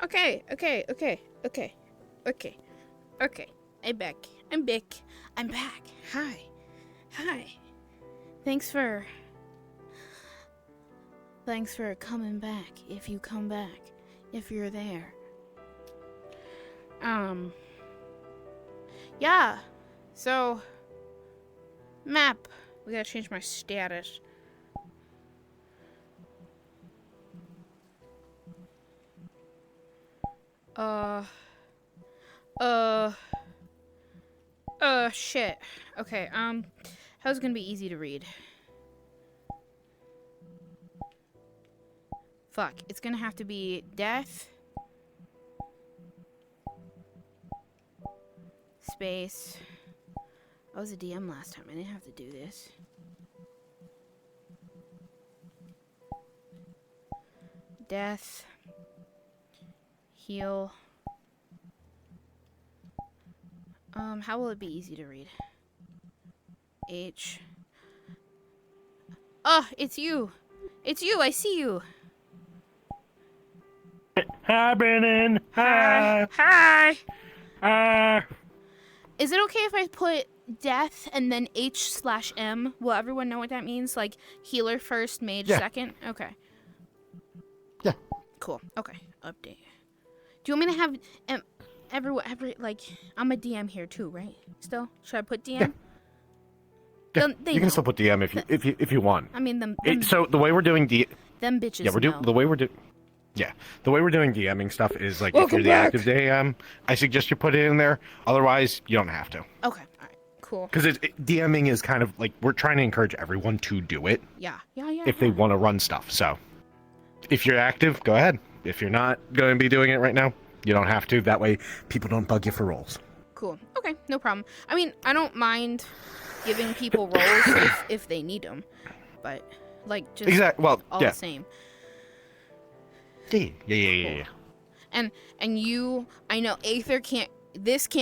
Okay. I'm back. Hi. Thanks for coming back. If you come back, if you're there. Yeah. So, map. We gotta change my status. Shit. Okay, how's it gonna be easy to read? Fuck, it's gonna have to be death. Space. I was a DM last time, I didn't have to do this. Death. Heal. How will it be easy to read? H. Oh, it's you! It's you, I see you! Hi, Brennan. Hi! Hi. Is it okay if I put death and then H/M? Will everyone know what that means? Like, healer first, mage second? Okay. Yeah. Cool. Okay. Update. Do you want me to have like, I'm a DM here too, right? Still? Should I put DM? Yeah. They You know. can still put DM if you want. I mean, them So the way we're doing them bitches know. the way we're doing DMing stuff is like Welcome if you're the back. active DM, I suggest you put it in there. Otherwise, you don't have to. Okay. All right. Cool. Because DMing is kind of like we're trying to encourage everyone to do it. Yeah. If they want to run stuff. So if you're active, go ahead. If you're not going to be doing it right now, you don't have to. That way, people don't bug you for roles. Cool. Okay. No problem. I mean, I don't mind giving people roles if they need them, but like just all the same. Yeah. And you, I know Aether can't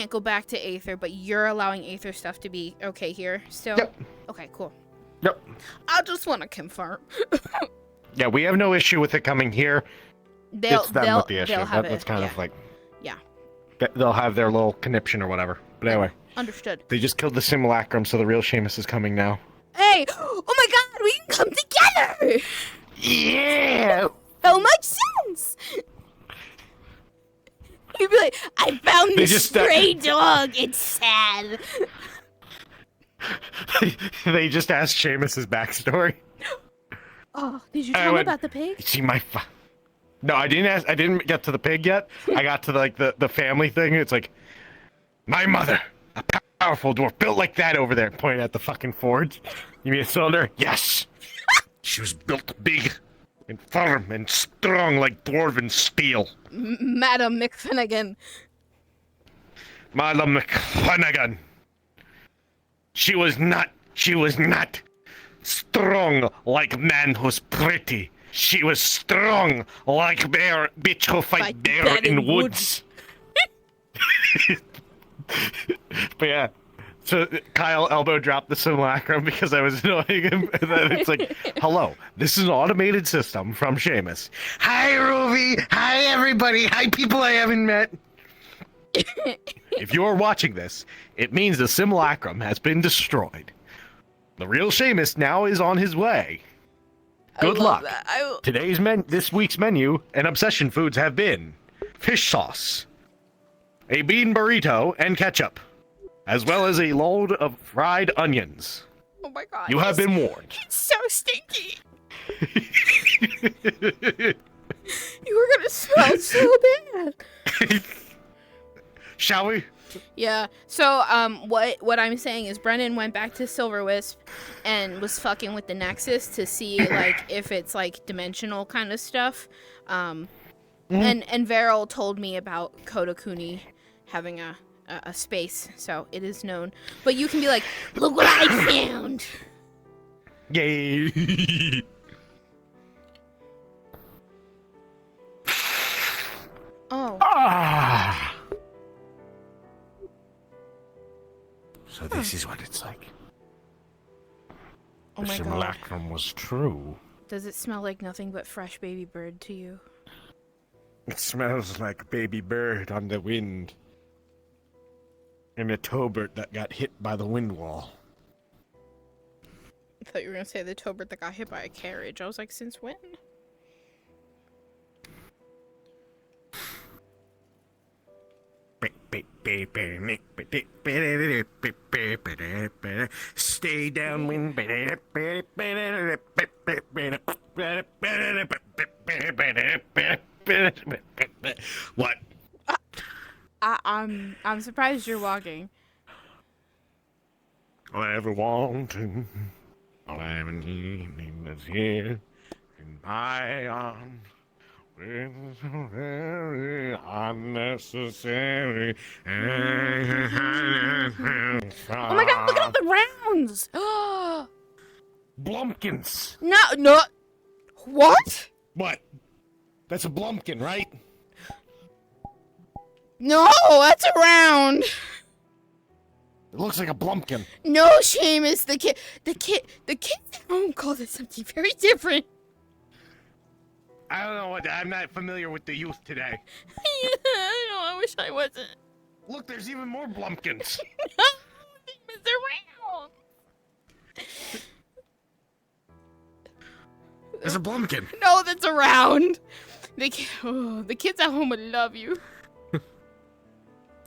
go back to Aether, but you're allowing Aether stuff to be okay here still? Yep. Okay, cool. Yep. I just want to confirm. Yeah, we have no issue with it coming here. It's them with the issue. That's kind of like... Yeah. They'll have their little conniption or whatever. But anyway. Understood. They just killed the simulacrum, so the real Seamus is coming now. Hey! Oh my god, we can come together! Yeah! So much sense! You'd be like, I found this stray dog, it's sad. They just asked Seamus's backstory. Oh, did you tell me about the pig? See my No, I didn't get to the pig yet. I got to the family thing. It's like, my mother, a powerful dwarf, built like that over there, pointing at the fucking forge. You mean a cylinder? Yes. She was built big and firm and strong like dwarven steel. Madam McFinnigan. Madam McFinnigan. She was not strong like man who's pretty. She was strong like bear, bitch who fight bear in woods. But yeah, so Kyle elbow dropped the simulacrum because I was annoying him. And then it's like, hello, this is an automated system from Seamus. Hi, Ruby. Hi, everybody. Hi, people I haven't met. If you're watching this, it means the simulacrum has been destroyed. The real Seamus now is on his way. Good luck. This week's menu and obsession foods have been fish sauce, a bean burrito and ketchup, as well as a load of fried onions. Oh my god. You have been warned. It's so stinky. You were gonna smell so bad. Shall we? Yeah. So, what I'm saying is Brennan went back to SilverWisp and was fucking with the Nexus to see like if it's like dimensional kind of stuff. And Varel told me about Kodakuni having a space, so it is known. But you can be like, look what I found. Yay! Oh. Ah. So this is what it's like. Oh the my simulacrum was true. Does it smell like nothing but fresh baby bird to you? It smells like a baby bird on the wind. And a towbird that got hit by the wind wall. I thought you were gonna say the towbird that got hit by a carriage. I was like, since when? Stay downwind. What? I'm surprised you're walking. All I ever wanted, all I ever needed is here in my arms. Very unnecessary. Oh my god, look at all the rounds! Blumpkins. No. What? What? That's a blumpkin, right? No, that's a round. It looks like a blumpkin. No, Seamus, the kids at home called it something very different. I don't know what. I'm not familiar with the youth today. I wish I wasn't. Look, there's even more blumpkins. No, they're round. There's a blumpkin. No, that's a round. The kids at home would love you.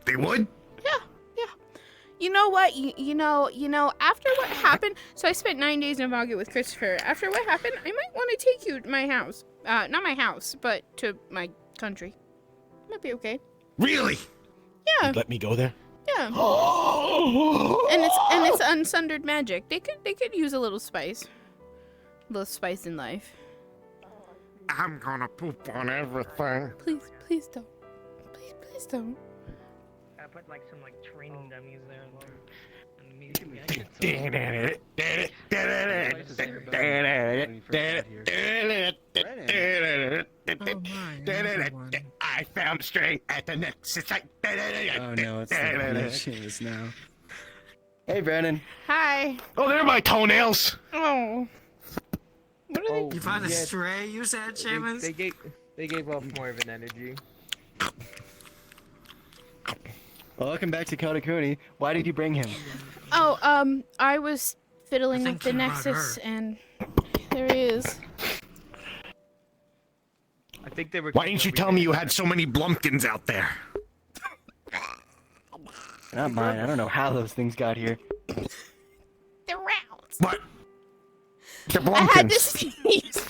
They would? Yeah. You know what? You know, after what happened, so I spent 9 days in Valga with Christopher. After what happened, I might want to take you to my house. Not my house, but to my country. Might be okay. Really? Yeah. Let me go there? Yeah. and it's unsundered magic. They could use a little spice. A little spice in life. I'm gonna poop on everything. Please don't. Please don't. I put like some training dummies there and I found a string at the Nexus site. Oh no, it's Seamus now. Hey, Brandon. Hi. Oh, they're my toenails. Oh. What are they? You found a stray, you said, Seamus? They gave off more of an energy. Welcome back to Kodakuni. Why did you bring him? Oh, I was fiddling I with think the you brought Nexus, her. and there he is. I think they were. Why didn't you tell me you had so many blumpkins out there? Not mine. I don't know how those things got here. They're rounds. What? They're I had to blumpkins. sneeze.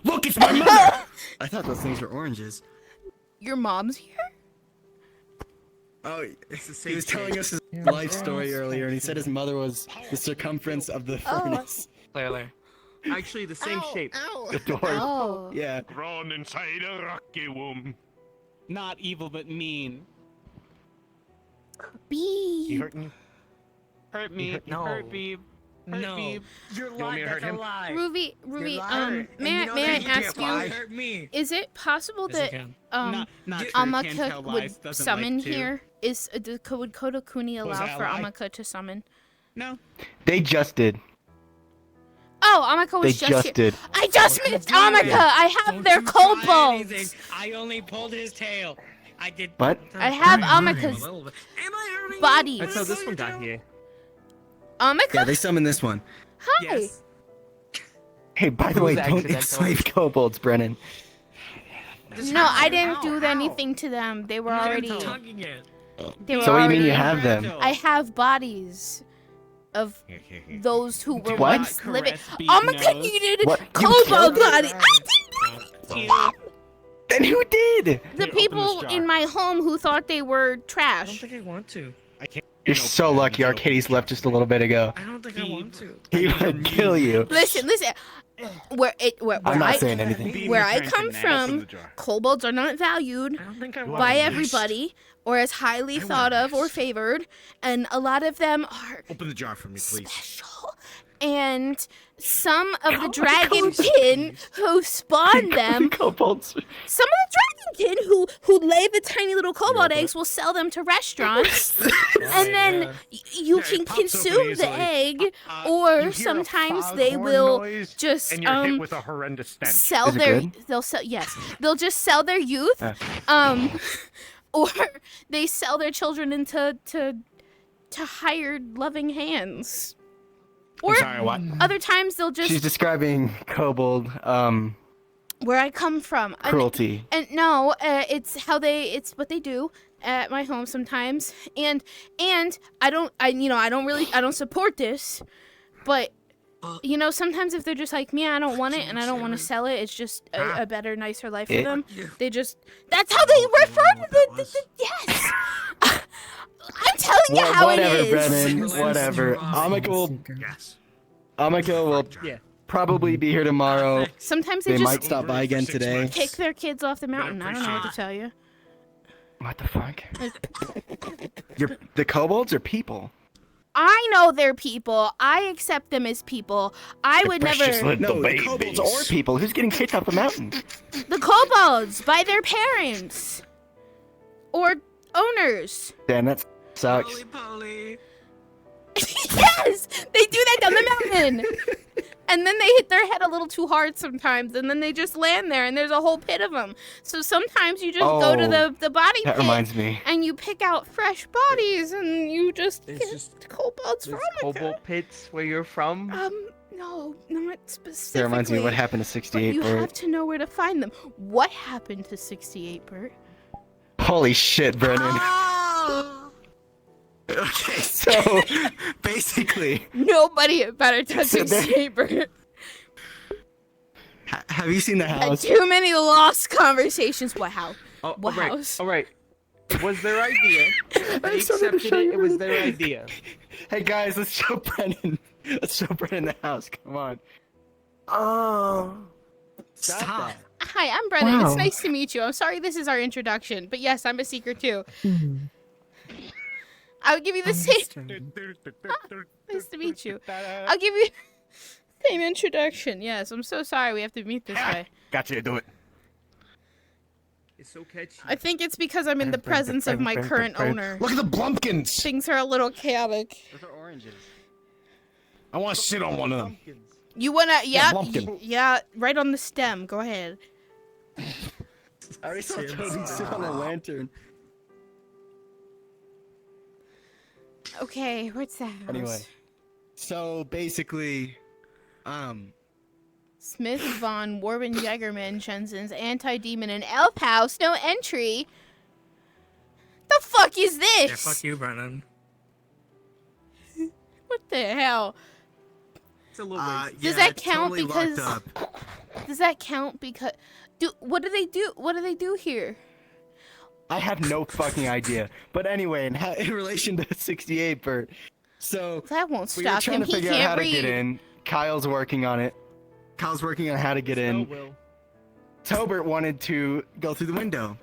Look, it's my mother. I thought those things were oranges. Your mom's here? Oh, It's the he same was telling shape. us his life story earlier, and he said his mother was the circumference of the furnace. Clearly. Actually, the same shape. Ow. The door. Oh. Yeah. Drawn inside a rocky womb. Not evil, but mean. Bee. You hurting you? Hurt me. No. Hurt me. Hurt No. me. You're want me lying. to hurt That's a him? lie. Ruby, You're lying. may And I you know that ask you can't you, hurt me. is it possible Yes, you that can. um Not true. Can't Amaka tell would lies, doesn't summon like to. here? Would Kodakuni Was allow that a for lie? Amaka to summon? No. They just did. Oh, Amaka They was just here. did. I just Don't missed do it. Amaka. I have Don't their you try anything. kobolds. I only pulled his tail. I did. What? I have Am I Amaka's hurting you? bodies. That's how this one got here. Amaka? Yeah, they summoned this one. Hi. Yes. Hey, by the It way, was don't accidental. enslave kobolds, Brennan. No, I didn't Ow, do ow. anything to them. They were already. I'm tugging it. They were So what do you mean already. you have them? I have bodies of those who were What? once living. Caress beat Amaka nose. needed What? You kobold killed her? body. Ew. Then who did? The open people this jar. in my home who thought they were I don't trash. think I want to. I can't. You're so lucky Arcades left just a little bit ago. I don't think I want to. He would kill you. Listen. Where I'm not saying anything. where I Return to come Nat. Open from, the jar. kobolds are not valued I don't think I You want by want to. everybody or as highly thought of or favored, and a lot of them are Open the jar for me, please. special and some of the dragonkin who spawn them, Kobolds. some of the dragonkin who lay the tiny little cobalt eggs will sell them to restaurants, and then you Yeah, can it pops open consume the easily. egg, You or hear a sometimes they foghorn will noise, just and you're hit with a horrendous stench. sell Is it their good? they'll just sell their youth, or they sell their children into to hired loving hands. Or Sorry, what? other times they'll just She's describing kobold where I come from. cruelty. And no, it's what they do at my home sometimes. And I don't support this, but sometimes if they're just like me, I don't want it and I don't want to sell it. It's just a better, nicer life for them. That's how they refer to the yes. I'm telling you how Whatever, it is. Brennan. Whatever. Amiko will Yeah. probably be here tomorrow. Sometimes they They just might stop by again today. kick their kids off the mountain. I don't know what to tell you. What the fuck? The kobolds are people. I know they're people. I accept them as people. I would precious never. little No, the kobolds are people. Who's getting kicked off the mountain? The kobolds by their parents or owners. Damn, that sucks. Poly. Yes, they do that down the mountain. And then they hit their head a little too hard sometimes, and then they just land there, and there's a whole pit of them. So sometimes you just go to the body That pit, reminds me. and you pick out fresh bodies, and you just There's get just- kobolds There's from it. cobalt pits where you're from. No, not specifically. That reminds me what happened to But 68 you have Bert. to know where to find them. What happened to 68 Bert? Holy shit, Brennan. Okay, so basically, Nobody better touch So there- 68 Bert. have you seen the Had house? too many lost conversations. What house? Oh, What alright, house? alright. It was their idea. They I'm sorry to accepted show it. you It was their idea. Hey guys, let's show Brennan. Let's show Brennan the house. Come on. Oh. Stop. Hi, I'm Brennan. Wow. It's nice to meet you. I'm sorry this is our introduction, but yes, I'm a seeker too. I'll give you the same. Nice to meet you. I'll give you the same introduction. Yes, I'm so sorry we have to meet this way. Got you to do it. It's so catchy. I think it's because I'm in the presence of my current owner. Look at the blumpkins. Things are a little chaotic. Those are oranges. I want to sit on one of them. Pumpkins. You wanna? Yeah, Blumpkin. yeah. Right on the stem. Go ahead. I already saw Toby sit on a lantern. Okay, what's that house? Anyway. So basically, Smith, Von, Warben, Jägerman, Jensen's Anti-Demon, and Elf House. No entry. The fuck is this? Yeah, fuck you, Brennan. What the hell? It's a little racist. Does that count because? Does that count because? What do they do? What do they do here? I have no fucking idea. But anyway, in relation to 68 Bert, so That won't we were stop trying him. to He figure out how can't to get read. in. Kyle's working on it. Kyle's working on how to get in. Will. Tobert wanted to go through the window.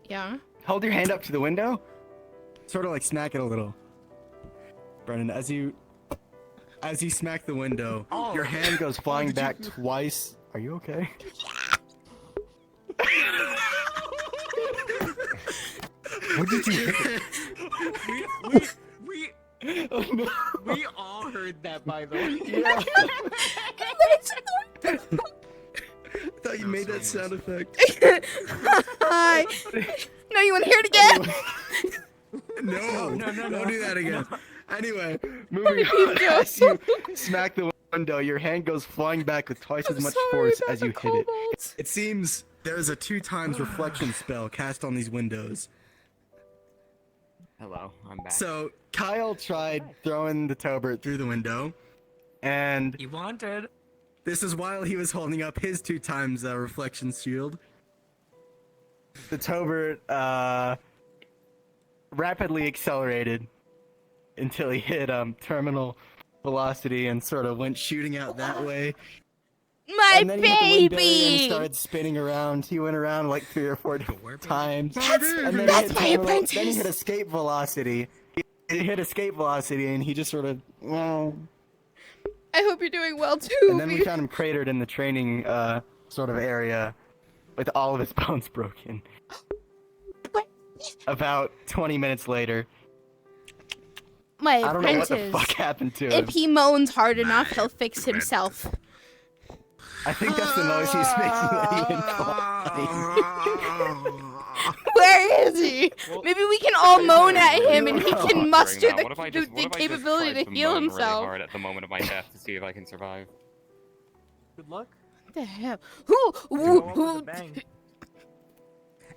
Yeah. Hold your hand up to the window. Sort of like smack it a little. Brennan, as you smack the window, your hand goes flying back twice. Are you okay? What did you hit? We Oh no. we all heard that, by the way. Yeah. I thought you made that sound effect. Hi. No, you want to hear it again? No, don't do that again. Anyway, moving on. As you smack the window, your hand goes flying back with twice as much force as you hit it. It seems there's a 2x reflection spell cast on these windows. Hello, I'm back. So Kyle tried throwing the Tobert through the window, and You wanted. this is while he was holding up his 2x reflection shield. The Tobert rapidly accelerated until he hit terminal velocity and sort of went shooting out that way. My And then he hit the window and baby. started spinning around. He went around like 3 or 4 times. That's And then my Then he apprentice. hit escape velocity. He hit escape velocity and he just sort of I hope you're doing well too. And then we found him cratered in the training sort of area with all of his bones broken. About 20 minutes later, My I don't know what the apprentice. fuck happened to him. If he moans hard enough, he'll fix himself. I think that's the noise he's making that he didn't fall. Where is he? Maybe we can all moan at him and he Well, can muster now, what if I the just capability tried to heal moan himself. Really hard at the moment of my death to see if I can survive. Good luck. What the hell? Go up with a bang.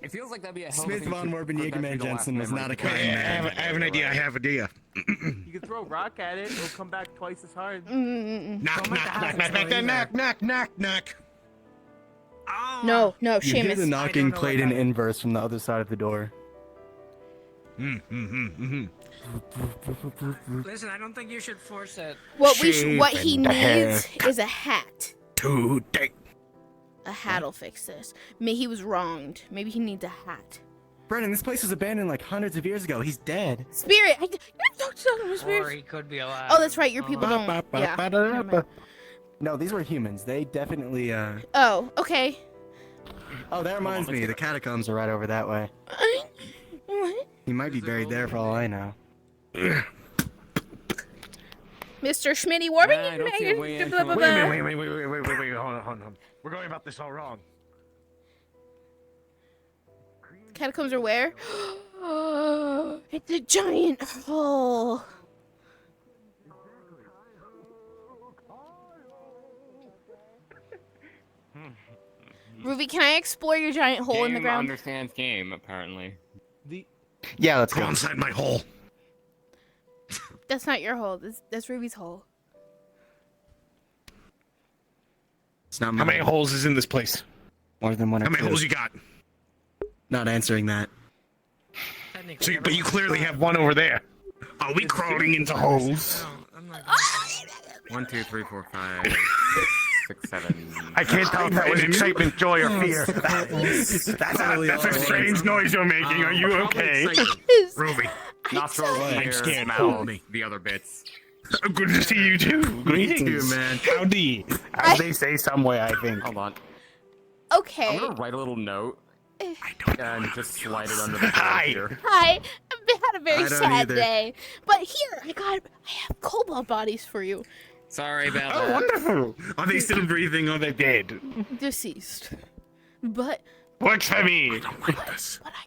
It feels like that'd be a hell Smith of a von Morben Jägerman Jensen was not a kind I man. have an idea. I have an idea. You can throw a rock at it, it'll come back twice as hard. Knock, knock, knock, knock, knock, knock, knock, knock, knock. No, You hear the Seamus. knocking played in inverse from the other side of the door. Listen, I don't think you should force it. What he Shaven needs is a hat. Today. A hat'll fix this. Maybe he was wronged. Maybe he needs a hat. Brennan, this place was abandoned like hundreds of years ago. He's dead. Spirit! You talked to Or spirits. he could be alive. Oh, that's right. Your people don't. Yeah. never mind. No, these were humans. They definitely, Oh, okay. Oh, that reminds me. The catacombs are right over that way. What? He might be buried there for all I know. Mr. Schmitty Warming? I don't see a way into it. Wait, hold on. We're going about this all wrong. Catacombs are where? It's a giant hole. Ruby, can I explore your giant hole in the Game ground? understands game, apparently. Yeah, let's Go go. inside my hole. That's not your hole. That's Ruby's hole. It's not How many mine. holes is in this place? More than one or How many two. holes you got? Not answering that. So, but you clearly have one over there. Are we crawling into holes? I'm not 1, 2, 3, 4, 5, 6, 7. I can't tell if that was excitement, joy, or fear. That's a strange noise you're making. Are you okay? Ruby, Nostrils, I'm ears, scared. mouth, the other bits. good to see you too. Greetings. too, man. Howdy. As they say somewhere, I think. Hold on. I'm Okay. gonna write a little note and just slide it under the door Hi. here. Hi. I've had a very I don't sad either. day. But here, I have cobalt bodies for you. Sorry about Oh, that. wonderful. Are they still breathing or are they dead? Deceased. But Works for me. but I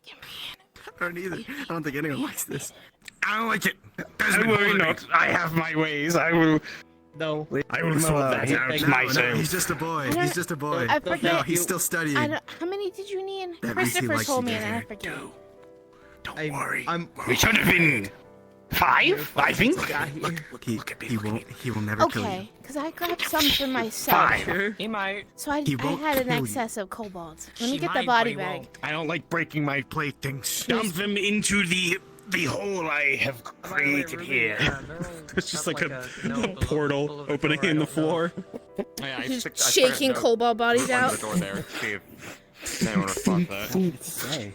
can be I don't either. I don't think anyone likes this. I don't like it. Don't worry not. I have my ways. I will No. sort that out myself. He's just a boy. don't- He's just a boy. I forget. No, he's still studying. How many did you need? That means he Christopher likes told you me and I better. forget. Don't worry. I'm We should have been 5, I think. Look, he will never kill you. Okay, because I grabbed some for myself. 5. He might. So I He had won't an kill you. excess of cobalt. Let me She get the might, body but he bag. won't. I don't like breaking my playthings. Dump them into the hole I have created here. It's just like a portal opening in the floor. Oh, yeah, I Just stick- I shaking put a note cobalt bodies under out. the door there. See if anyone responds to that. Say.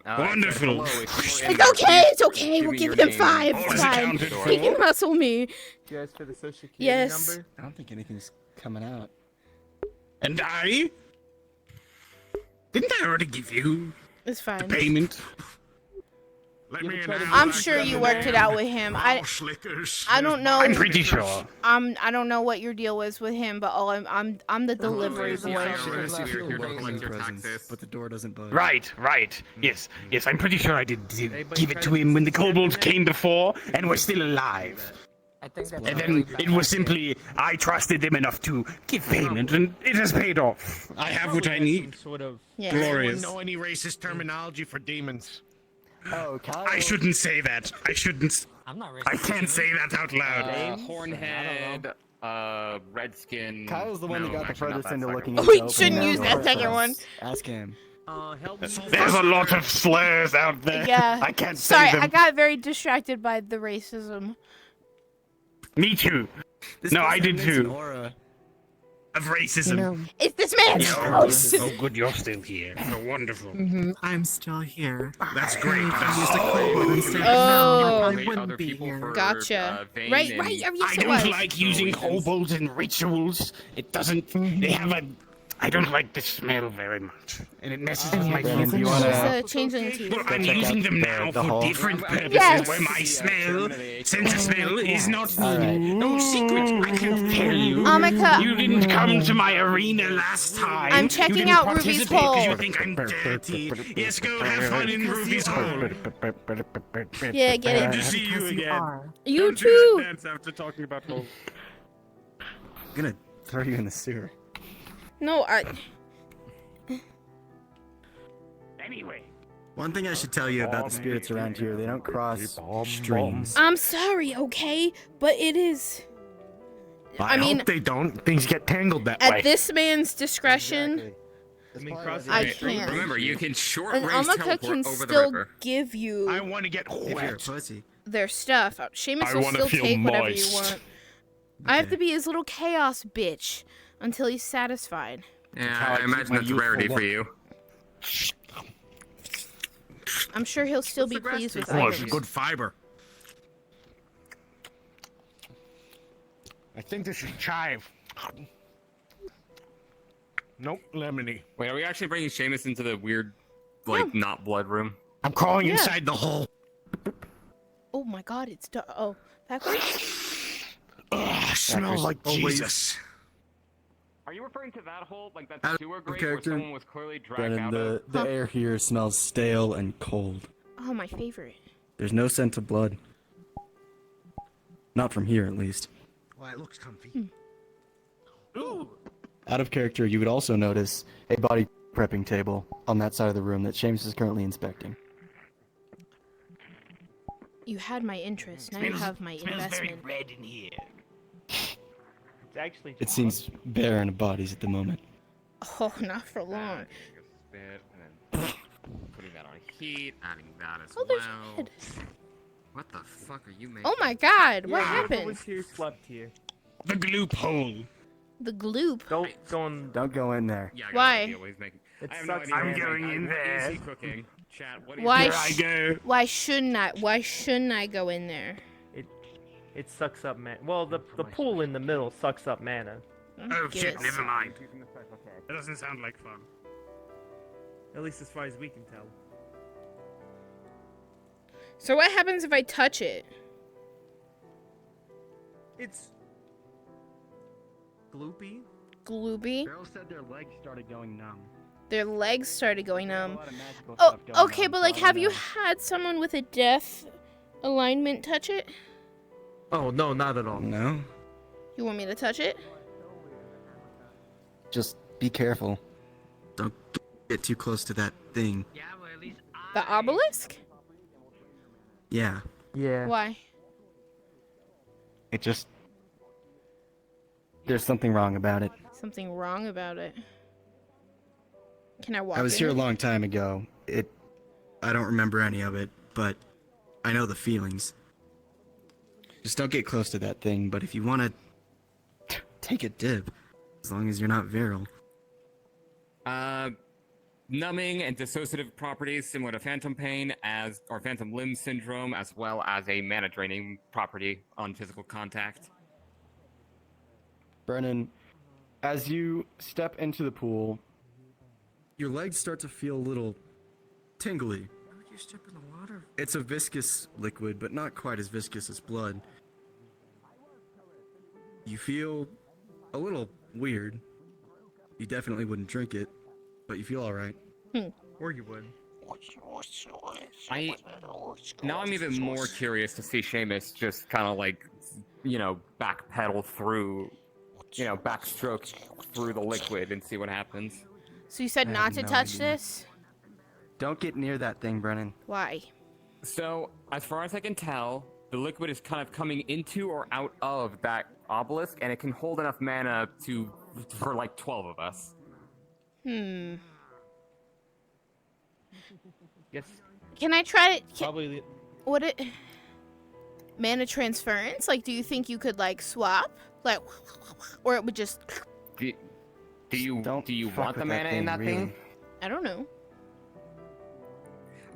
Wonderful. Hello, if you were in It's okay, it's okay. Give We'll me give your him name. 5. All It's is fine. accounted for. He can muscle me. You guys for the social security Yes. number? I don't think anything's coming out. And I? Didn't I already give you It's fine. payment? Let You me ever try to in. I'm sure you worked it out with him. I don't know. I'm pretty sure. I don't know what your deal was with him, but I'm the delivery it's boy. yeah, She we're has here to to welcome collect your presents, taxes. but the door doesn't budge. Right. Yes, I'm pretty sure I did Anybody give it try to to him when the scam him kobolds in? came before and were still alive. I think that's And really then bad it was idea. simply, I trusted them enough to give payment, and it has paid off. I have what I Probably has need. some Sort of. Yeah. Glorious. Know any racist terminology for demons? Oh, Kyle. I shouldn't say that. I shouldn't. I'm not racist. I can't say that out loud. Hornhead, Redskin. Kyle's the one no, that got the actually, not furthest that into second looking one. into We opening shouldn't use door that for second us. one. Ask him. Help me. There's a lot of slurs out there. Yeah. I can't Sorry, say them. I got very distracted by the racism. Me too. This No, place I did emanates an too. Aura. of racism. It's this man's house. Oh, good, you're still here. Oh, wonderful. I'm still here. That's great. Oh, I wouldn't be here. gotcha. Right. Yes, I it don't was. like using kobolds in rituals. It doesn't. They have a. I don't like the smell very much, and it messes with my Brandon, do you focus. wanna- It's a changeling teeth. But I'm check using out them now the for hall? different purposes Yes. where my sense of smell is not Alright. no secret. I can tell you. Amika. You didn't come to my arena last time. I'm You checking didn't out Ruby's participate 'cause hole. You think I'm dirty. Yes, go have fun in Ruby's hole. Yeah, get Good to it. see you again. You Don't do too. that dance after talking about holes. I'm gonna throw you in the sewer. No, Anyway. One thing I should tell you about the spirits around here, they don't cross streams. I'm sorry, okay? But it is. I mean, hope they don't. Things get tangled that at way. this man's discretion, I Hey, can't. Remember, you can short And range Amaka teleport can over the still river. give you I want to get If you're a wet. pussy. their stuff. Seamus I will wanna still feel take whatever moist. you want. I have to be his little chaos bitch until he's satisfied. Yeah, how I I keep imagine my that's a rarity youthful for you. I'm sure he'll still be pleased with Oh, it's items. good fiber. I think this is chive. Nope, lemony. Wait, are we actually bringing Seamus into the weird, like, not blood room? I'm crawling Yeah. inside the hole. Oh my god, it's oh, backwards? Ugh, smells like Jesus. Are you referring to that hole, like that Out sewer of grate character. where someone was clearly dragged Brennan, out the, of? the Huh. air here smells stale and cold. Oh, my favorite. There's no scent of blood. Not from here, at least. Well, it looks comfy. Out of character, you would also notice a body prepping table on that side of the room that Seamus is currently inspecting. You had my interest, now you have my investment. red in here. It's actually. It seems barren of bodies at the moment. Oh, not for long. Spit, and then putting that on heat, adding that as Oh, there's well. red. What the fuck are you making? Oh my god, what Whoever happened? was here slept here. The gloop hole. The gloop. Don't go in. Don't go in there. Yeah, I got Why? no idea what he's making. It I have no sucks, idea what man. he's I'm going making. in What is there. he cooking? Chat, what is Why Here I go. Why shouldn't I? Why shouldn't I go in there? It sucks up mana. Well, the pool in the middle sucks up mana. Oh shit, Guess. never mind. That doesn't sound like fun. At least as far as we can tell. So what happens if I touch it? It's gloopy. Gloopy. Beryl said their legs started going numb. Their legs started going A numb. lot of magical Oh, stuff going okay, on, but so like, I have don't you know. had someone with a death alignment touch it? Oh no, not at all. No? You want me to touch it? Just be careful. Don't get too close to that thing. Yeah, well, at least The obelisk? Yeah. Yeah. Why? It just... There's something wrong about it. Something wrong about it. Can I walk I was in here a it? long time ago. I don't remember any of it, but I know the feelings. Just don't get close to that thing, but if you want to take a dip, as long as you're not virile. Numbing and dissociative properties similar to phantom pain or phantom limb syndrome, as well as a mana draining property on physical contact. Brennan, as you step into the pool, your legs start to feel a little tingly. you step in the water. It's a viscous liquid, but not quite as viscous as blood. You feel a little weird. You definitely wouldn't drink it, but you feel alright. Or you would. Now I'm even more curious to see Seamus just kind of like, backpedal through, backstroke through the liquid and see what happens. So you said I not have to no touch idea. this? Don't get near that thing, Brennan. Why? So, as far as I can tell, the liquid is kind of coming into or out of that obelisk, and it can hold enough mana for like 12 of us. Yes. Can I try it? Probably. Would it... Mana transference? Like, do you think you could, like, swap? Like, or it would just Do you Don't want fuck the with that mana in that really. thing? I don't know.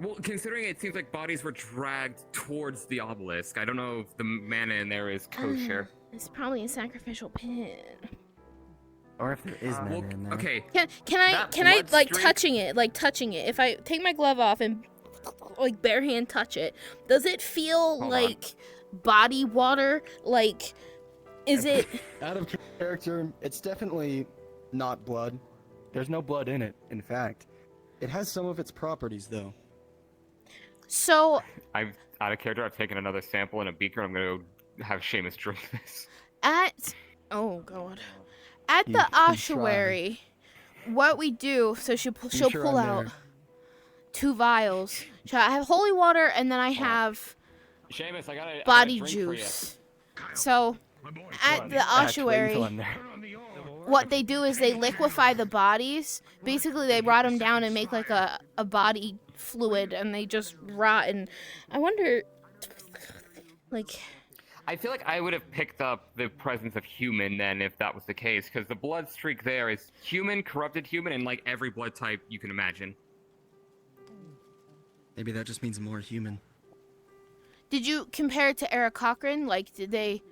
Well, considering it seems like bodies were dragged towards the obelisk, I don't know if the mana in there is kosher. It's probably a sacrificial pit. Or if there is mana Well, in there. okay. Can I That like blood touching it? If I take my glove off and like bare hand touch it, does it feel Hold like body water? Like, is it? Out of character, it's definitely not blood. There's no blood in it, in fact. It has some of its properties, though. So I've out of character. I've taken another sample in a beaker. I'm gonna go have Seamus drink this. at at You the can try. ossuary, what we do? So she'll sure pull I'm out there? 2 vials. So I have holy water, and then I have Seamus, I got a body drink for you. juice. So at the ossuary, what they do is they liquefy the bodies. Basically, they rot them down and make like a body fluid, and they just rot. And I wonder, like, I feel like I would have picked up the presence of human then if that was the case, because the blood streak there is human, corrupted human, and like every blood type you can imagine. Maybe that just means more human. did you compare it to Eric Cochran? Like, did they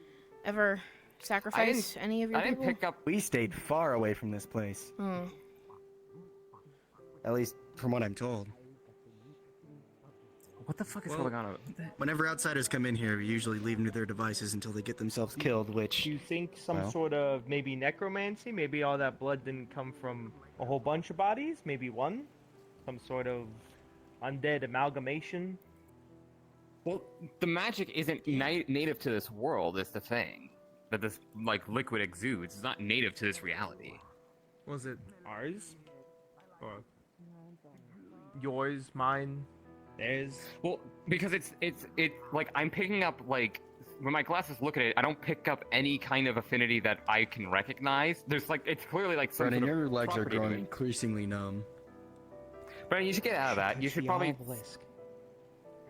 ever sacrifice any of your I didn't people? pick up. We stayed far away from this place. Hmm. At least from what I'm told. What the fuck is Well, going on? Whenever outsiders come in here, we usually leave them to their devices until they get themselves killed, which... Do you think some Well. sort of maybe necromancy? Maybe all that blood didn't come from a whole bunch of bodies? Maybe one? Some sort of undead amalgamation? Well, the magic isn't native to this world. Is the thing that this like liquid exudes. It's not native to this reality. Was it ours? Or yours, mine, theirs? Well, because it's like I'm picking up like when my glasses look at it, I don't pick up any kind of affinity that I can recognize. There's like it's clearly like some Brennan, sort of your legs are property to growing it. increasingly numb. Brennan, you should get out of that. You should probably.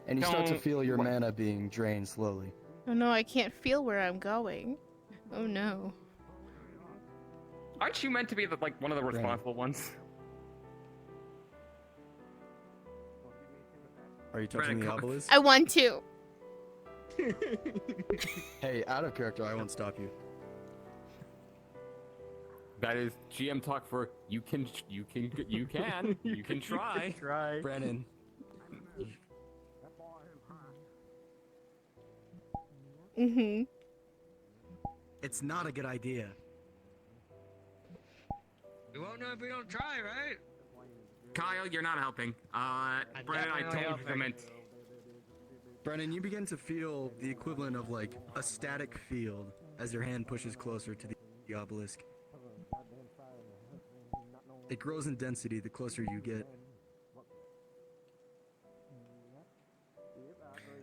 And you start to Don't- feel your what- mana being drained slowly. Oh no, I can't feel where I'm going. Oh no. Aren't you meant to be like one of the responsible ones? Are you touching Brennan, the come- obelisk? I want to. Hey, out of character, I won't stop you. That is GM talk for you can try. Try. Brennan. Mm-hmm. It's not a good idea. We won't know if we don't try, right? Kyle, you're not helping. Brennan, I definitely told you helping. I meant. Brennan, you begin to feel the equivalent of like a static field as your hand pushes closer to the obelisk. It grows in density the closer you get.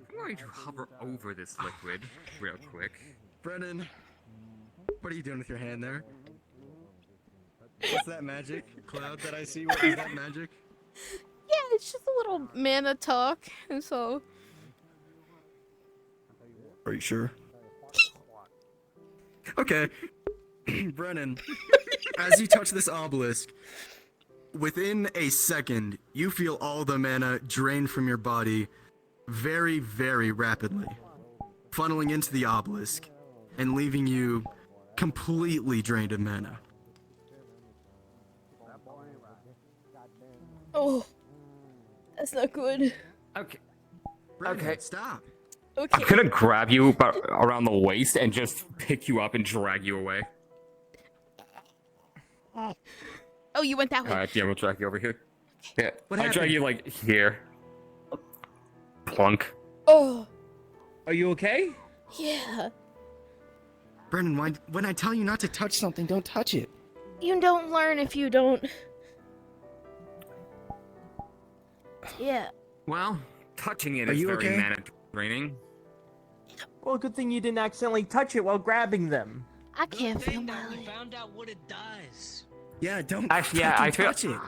I'm going to hover over this liquid real quick. Brennan, what are you doing with your hand there? What's that magic cloud that I see? What is that magic? Yeah, it's just a little mana talk, and so. Are you sure? Okay. Brennan, as you touch this obelisk, within a second, you feel all the mana drain from your body very, very rapidly, funneling into the obelisk and leaving you completely drained of mana. Oh, that's not good. Okay. Brennan, Okay. stop. I'm Okay. gonna grab you around the waist and just pick you up and drag you away. Oh, you went that way. Alright, yeah, we'll drag you over here. Yeah, What I drag happened? you like here. Plunk. Oh, Are you okay? yeah. Brennan, when I tell you not to touch something, don't touch it. You don't learn if you don't. Yeah. Well, touching it Are is you very okay? mana draining. Well, good thing you didn't accidentally touch it while grabbing them. I can't feel Thing my that we leg. found out what it does. Yeah, don't Actually, yeah, fucking I feel- touch it.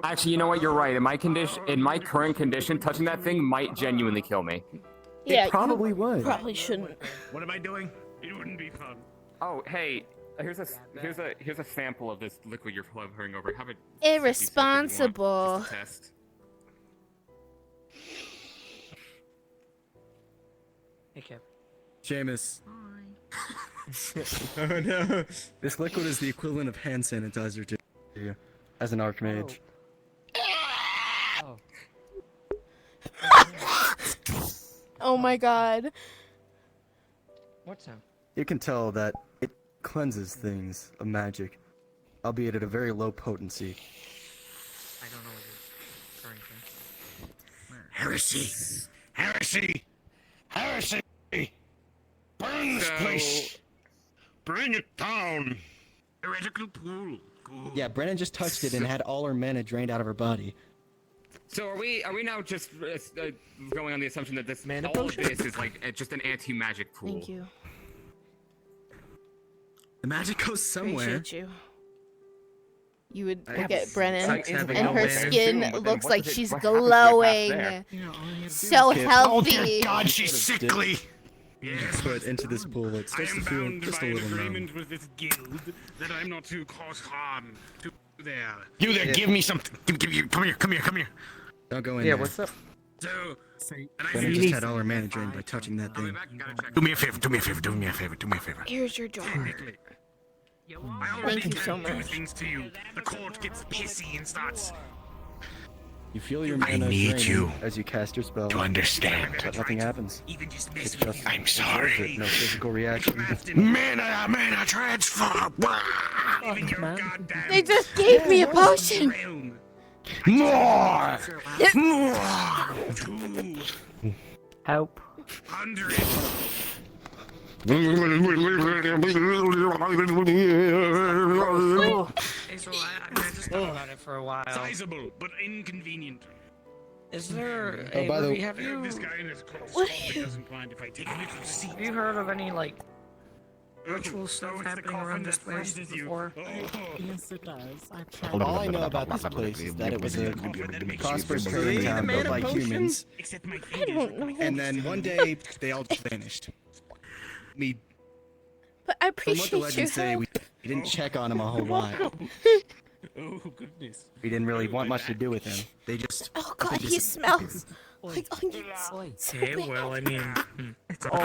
Actually, you know what? You're right. In my current condition, touching that thing might genuinely kill me. Yeah, Probably would. probably shouldn't. What am I doing? It wouldn't be fun. Oh, hey, Here's a sample of this liquid you're hovering over. Have it. Irresponsible. Just a test. Hey, Kev. Seamus. Oh no. This liquid is the equivalent of hand sanitizer to you, as an archmage. Oh. Oh my god. What's up? You can tell that it cleanses things of magic, albeit at a very low potency. I don't know what you're referring to. Heresy! Heresy! Heresy! Burn this place! Bring it down! Heretical pool. Cool. Yeah, Brennan just touched it and had all her mana drained out of her body. So are we now just going on the assumption that this Mana all of potion? this is like just an anti-magic tool? Thank you. The magic goes somewhere. Appreciate you. You would I look have at Brennan, sucks having and no her mana. skin But then looks what like does it- she's what happens to it past glowing. there? So Kid. Oh healthy. dear God, she's sickly! Yes, put into this pool. It I starts to am feel bound just by a an little numb. agreement with this guild that I'm not to cause harm to there. You there, give me something. Give you. Come here, come here, come here. Don't go in Yeah, there. what's up? So, and I Brennan see. just had all her mana drained by touching that I'll be thing. back. Gotta check. Do me a favor, do me a favor, do me a favor, do me a favor. Here's your jar. Technically, I already Thank you so can't do much. things to you. The court gets pissy and starts You feel your I mana need draining you as you cast your spell, to understand. but nothing happens. Even just It's mess just with I'm absorbs sorry. it, no physical reaction. Mana transfer. Even your goddamn They just gave me a potion. realm. More. More. 200. Help. Hey, so I just thought about it for a while. Sizable, but inconvenient. Is there Oh, a by the movie? way- Have you This guy in his clothes What? probably doesn't mind if I take a little seat. have you heard of any like ritual Oh, stuff it's the happening coffin around this that place freezes you. before? Oh. Yes, it does. I've tried. All I know about this place is that it was a prosperous trading town built by humans, Except my I fingers. don't know. and then one day they all just vanished. We, But I from what the appreciate your legends say, help. we didn't check on him a whole while. Oh goodness. We didn't really want much to do with him. They just Oh god, he smells like onions. Okay, well, I mean, it's all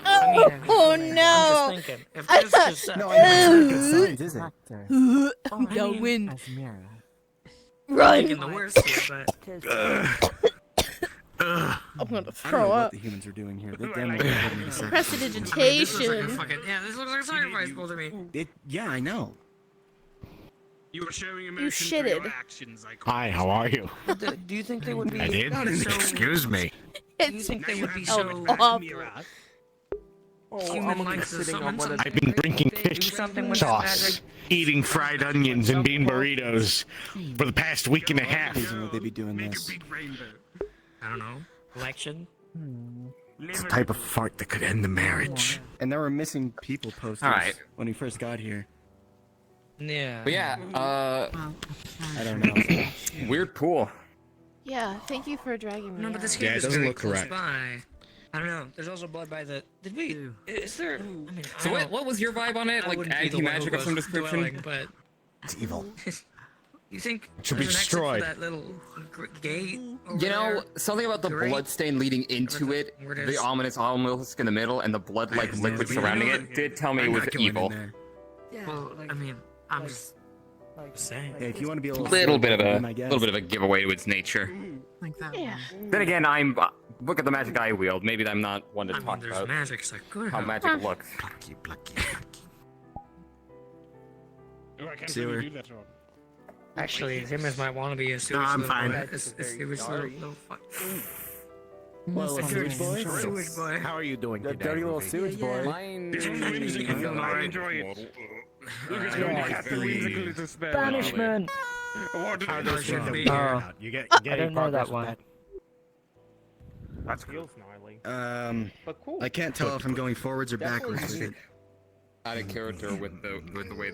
Oh, oh I'm no! just thinking, if this just no, I mean, it's not good signs, is it? I'm gonna win. Asmira. thinking Run! the worst here, but I'm gonna I don't know throw what up. the humans are doing here. They damn near put me to sex. Prestidigitation. fucking yeah, this looks like a sacrifice bowl to me. Yeah, I know. You are showing emotion through shitted. your actions. Hi, how are you? Do you think they would be? I did? So, Excuse me. do you think they would be Oh, so awful. human-like to summon something? I've been drinking Do fish something with sauce, magic? eating fried onions and bean burritos for the past week and a half. Reason would they be doing Make this? a big rainbow. I don't know. Election? It's the type of fart that could end the marriage. And there were missing people posters Alright. when we first got here. Yeah. But yeah, I don't know. weird pool. Yeah, thank you for dragging me. No, but this out. game Yeah, it is doesn't very look close correct. by. I don't know. There's also blood by the. Did we? Is there? I mean, So what was your vibe on it? I Like wouldn't be the one who anti-magic of some goes description? dwelling, but It's evil. you think should be there's an exit for destroyed. that little gate? Over You know, there? something about the Great. blood stain leading into Where it, it the is. ominous obelisk in the middle, and the blood-like have liquid no surrounding idea. it did tell me it I'm was not going evil. in there. Well, I mean, I'm just saying. Hey, if you want to be a little Little bit of silly, a be my guest. little bit of a giveaway to its nature. Like that Yeah. one. Then again, I'm look at the magic I wield. Maybe I'm not one to I mean, talk there's about magic, so good. how magic looks. Plucky, plucky, Oh, I can't See really her. do that wrong. Actually, him as might want to be a sewage I'm little fine. boy. A sewage little fuck. Well, a sewage boy? Sewage boy. How are you doing The today? dirty little Ruby? sewage boy. Mine. This one's whimsical. I enjoy it. Lucas, going to Captain Whimsical is a spell. Banishment. What did I How does do? your be. turn out? You get any didn't know that progress with one. that? That's cool. Feels gnarly. But cool. I can't tell if I'm going forwards or backwards with it. Out of character with the way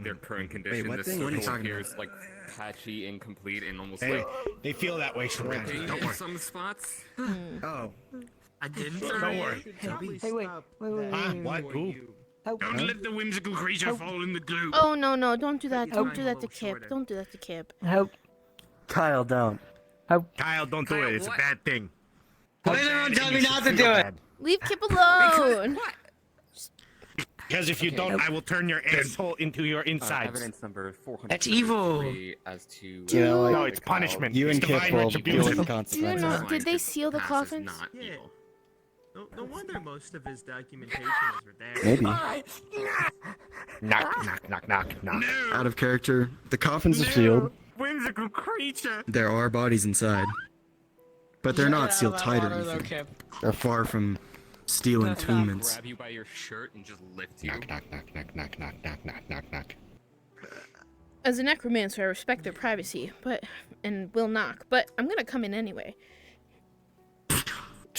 their current condition. what This thing? What are you circle talking here about? is like patchy, incomplete, and almost Hey, like they feel that way sometimes. broken Don't in worry. some spots. Oh, I didn't. Don't worry. Hey, wait. Huh? What? Ooh. Don't let the whimsical creature fall in the glue. Oh no, no, don't do that. It's Don't fine, do a that to little Kip. shorter. Don't do that to Kip. Kyle, don't. Kyle, don't do it. It's a what? bad thing. Why did everyone tell me not to do it? Leave Kip alone. What? Because if you don't, I will turn your asshole into your insides. Evidence number 400. That's evil. As to You know what? No, it's punishment. You it's and Kip divine will deal retribution. with the Do you consequences. know? Did they seal the coffins? Yeah. No wonder most of his documentation is redacted. Maybe. Knock, knock, knock, knock, knock. No, Out of character, the coffins are sealed. whimsical creature. There are bodies inside. But they're not sealed tight or anything. Okay. They're far from steel entombments. grab you by your shirt and just lift you. Knock, knock, knock, knock, knock, knock, knock, knock, knock, knock. As a necromancer, I respect their privacy, and will knock. But I'm gonna come in anyway.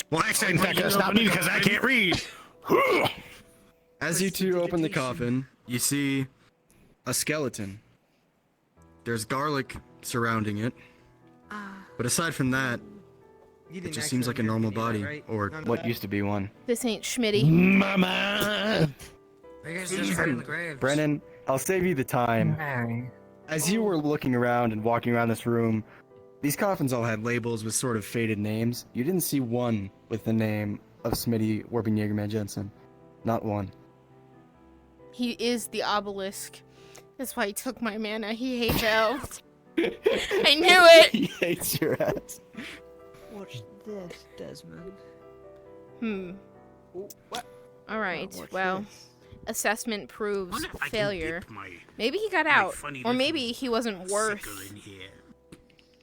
Well, actually, it's not gonna stop me because I can't read. As you two open the coffin, you see a skeleton. There's garlic surrounding it. But aside from that, it just seems like a normal body, or what used to be one. This ain't Schmitty. Mama. I guess just burn the graves. Brennan, I'll save you the time. As you were looking around and walking around this room, these coffins all had labels with sort of faded names. You didn't see one with the name of Smitty Warping Jaegerman Jensen. Not one. He is the obelisk. That's why he took my mana. He hates elves. I knew it. He hates your ass. Watch this, Desmond. All right. Well, assessment proves Wonder if I can failure. dip my Maybe he got out, funny or little maybe he wasn't worth sickle in here.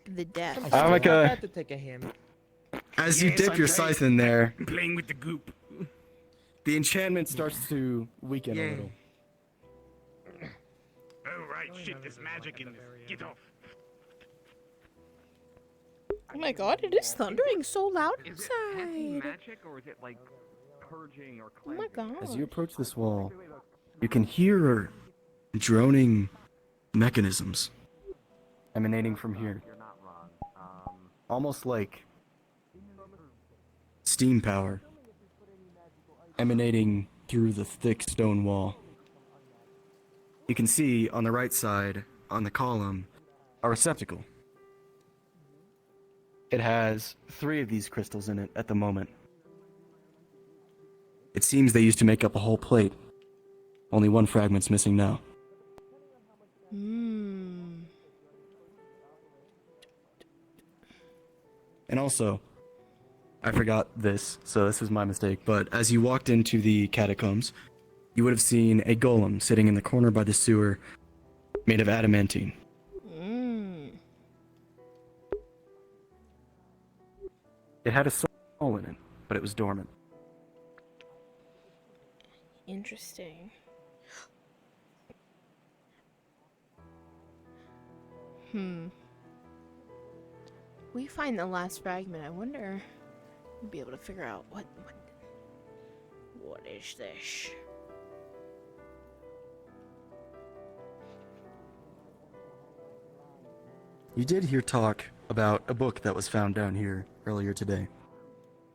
the death. Amika, I had to take a him. as you Yes, dip I'm your trying. scythe in there, I'm playing with the goop. the enchantment starts to weaken a Yay. little. Oh right, shit, there's magic in this. Get off. Oh my god, it is thundering so loud Is it heavy inside. magic or is it like purging or Oh cleansing? my god. As you approach this wall, you can hear droning mechanisms emanating from here. You're not wrong. Almost like steam power emanating through the thick stone wall. You can see on the right side, on the column, a receptacle. It has 3 of these crystals in it at the moment. It seems they used to make up a whole plate. Only 1 fragment's missing now. And also, I forgot this, so this is my mistake, but as you walked into the catacombs, you would have seen a golem sitting in the corner by the sewer, made of adamantine. It had a soul in it, but it was dormant. Interesting. We find the last fragment. I wonder we'll be able to figure out what is this? You did hear talk about a book that was found down here earlier today.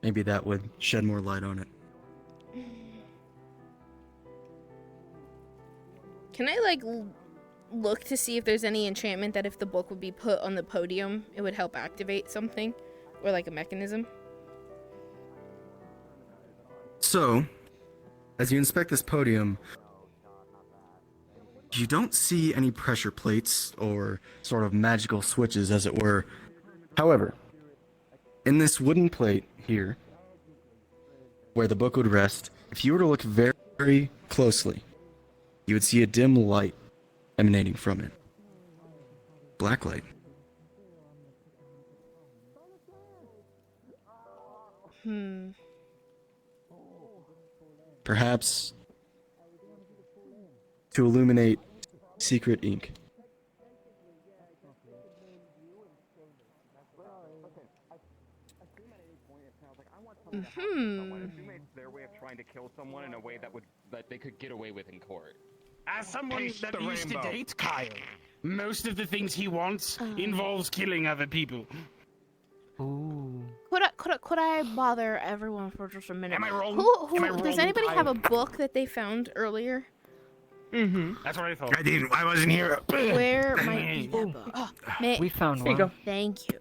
Maybe that would shed more light on it. Can I like look to see if there's any enchantment that if the book would be put on the podium, it would help activate something or like a mechanism? So, as you inspect this podium, you don't see any pressure plates or sort of magical switches, as it were. However, in this wooden plate here, where the book would rest, if you were to look very, very closely, you would see a dim light emanating from it. Black light. Perhaps to illuminate secret ink. It's their way of trying to kill someone in a way that they could get away with in court. As someone Taste that the used to rainbow. date Kyle, most of the things he wants involves killing other people. Could could I bother everyone for just a minute? Am I wrong? Who Am I does wrong, anybody have a Kyle? book that they found earlier? Mm-hmm. That's what I thought. I wasn't here. Where might be that book? Oh, We found Here you one. go. thank you.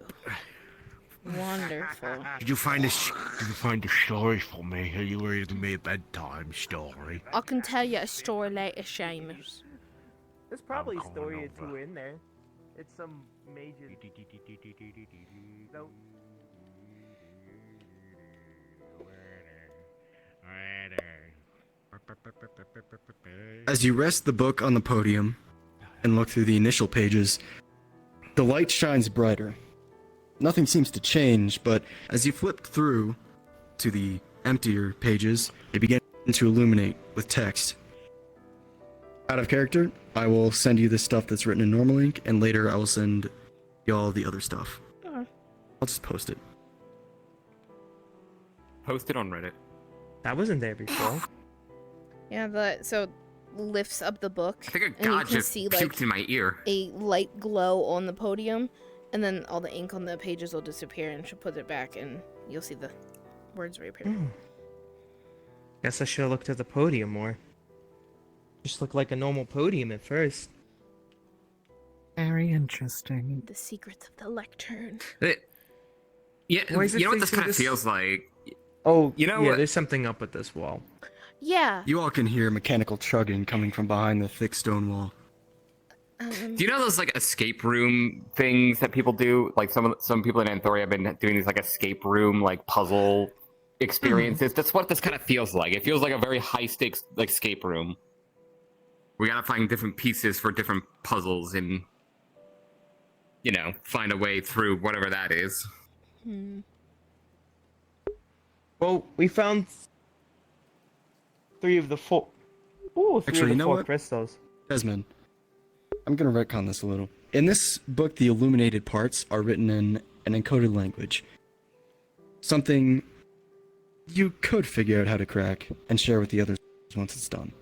Wonderful. Did you find a story for me? Are you reading me a bedtime story? I can tell you a story later, Seamus. There's probably a going story or over. two in there. It's some major. Nope. As you rest the book on the podium and look through the initial pages, the light shines brighter. Nothing seems to change, but as you flip through to the emptier pages, they begin to illuminate with text. Out of character, I will send you the stuff that's written in normal ink, and later I will send y'all the other stuff. Uh-huh. I'll just post it. Post it on Reddit. That wasn't there before. Yeah, so lifts up the book, I think a and you god can just see puked like in my ear. a light glow on the podium, and then all the ink on the pages will disappear, and she'll put it back, and you'll see the words reappear. Guess I should have looked at the podium more. Just looked like a normal podium at first. Very interesting. The secrets of the lectern. Yeah, Why is it you know what this facing kind of this- feels like? Oh, You know yeah, what- there's something up with this wall. Yeah. You all can hear mechanical chugging coming from behind the thick stone wall. Do you know those like escape room things that people do? Like some people in Anthoria have been doing these like escape room like puzzle experiences. That's what this kind of feels like. It feels like a very high stakes like escape room. We gotta find different pieces for different puzzles and find a way through whatever that is. Well, we found 3 of the 4. Ooh, 3 Actually, of the you know 4 what? crystals. Desmond, I'm gonna retcon this a little. In this book, the illuminated parts are written in an encoded language. Something you could figure out how to crack and share with the others once it's done.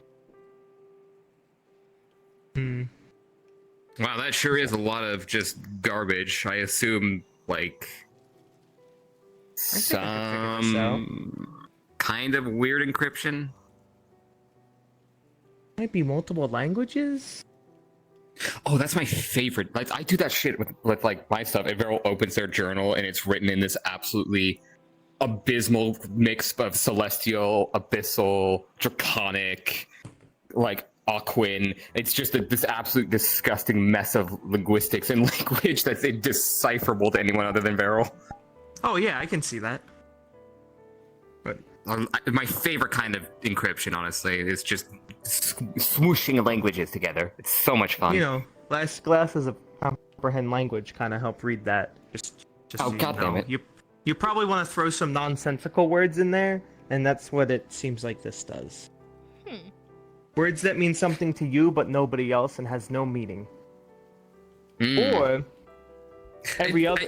Wow, that sure is a lot of just garbage. I assume like think I can figure this out. some kind of weird encryption. Might be multiple languages? Oh, that's my favorite. Like, I do that shit with like my stuff. Everyone opens their journal and it's written in this absolutely abysmal mix of celestial, abyssal, draconic, like Aquin. It's just this absolute disgusting mess of linguistics and language that's indecipherable to anyone other than Varel. Oh yeah, I can see that. But my favorite kind of encryption, honestly, is just smooshing languages together. It's so much fun. You know, last glasses of comprehend language kind of help read that. Just Oh, so you goddamn know. it. You probably want to throw some nonsensical words in there, and that's what it seems like this does. Words that mean something to you but nobody else and has no meaning. Or every other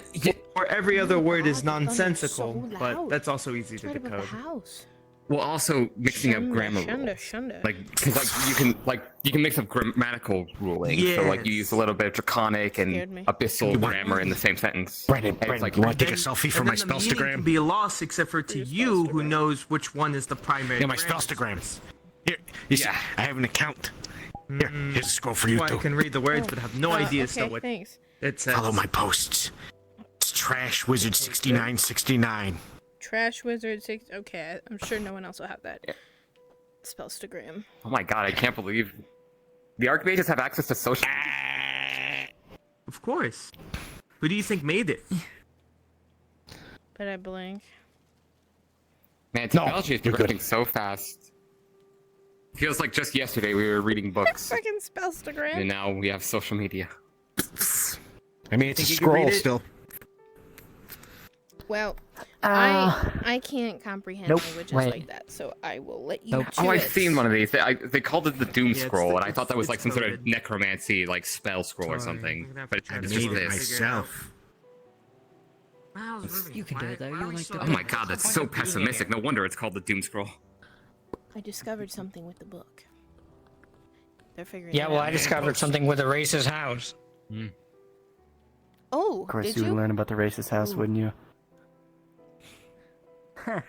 or every other word is God, the thunder is nonsensical, so but loud. that's also easy It's to right above the decode. house. Well, also mixing up grammar rules. Shunda. Like, cause you can mix up grammatical ruling. So like you use a little bit of draconic and Scared me. abyssal grammar in the same sentence. Brennan, And it's like, you want to take a Then- selfie for and my then the meaning can spellstagram? be lost except for to you who knows which one is the primary. Yeah, my grammar. spellstagram. Here, you see, Yeah. I have an account. Here, here's a scroll for you Well, I too. can read the words but have no idea still Okay, what thanks. it says. Follow my posts. It's Trash Wizard 6969. Trash Wizard 6. Okay, I'm sure no one else will have that. Spellstagram. oh my god, I can't believe the Archmages have access to social. Of course. Who do you think made it? But I blank. Man, technology is progressing so fast. Feels like just yesterday we were reading books, Fucking and Spellstagram. now we have social media. I mean, it's a Think you can read scroll it? still. Well, I can't comprehend Nope, languages wait. like that, so I will let you Nope. do Oh, I've it. seen one of these. They called it the Doom Yeah, it's Scroll, the- and I thought that was it's like some sort of coded. necromancy, like spell scroll or Sorry, something. we're gonna have But to try it's to just figure it this. myself. You can do it though. You like the Oh my god, that's so pessimistic. No wonder it's called the Doom Scroll. I discovered something with the book. They're figuring Yeah, it well, out. I discovered something with a racist house. Oh, Of course, did you you? would learn about the racist house, Ooh. wouldn't you?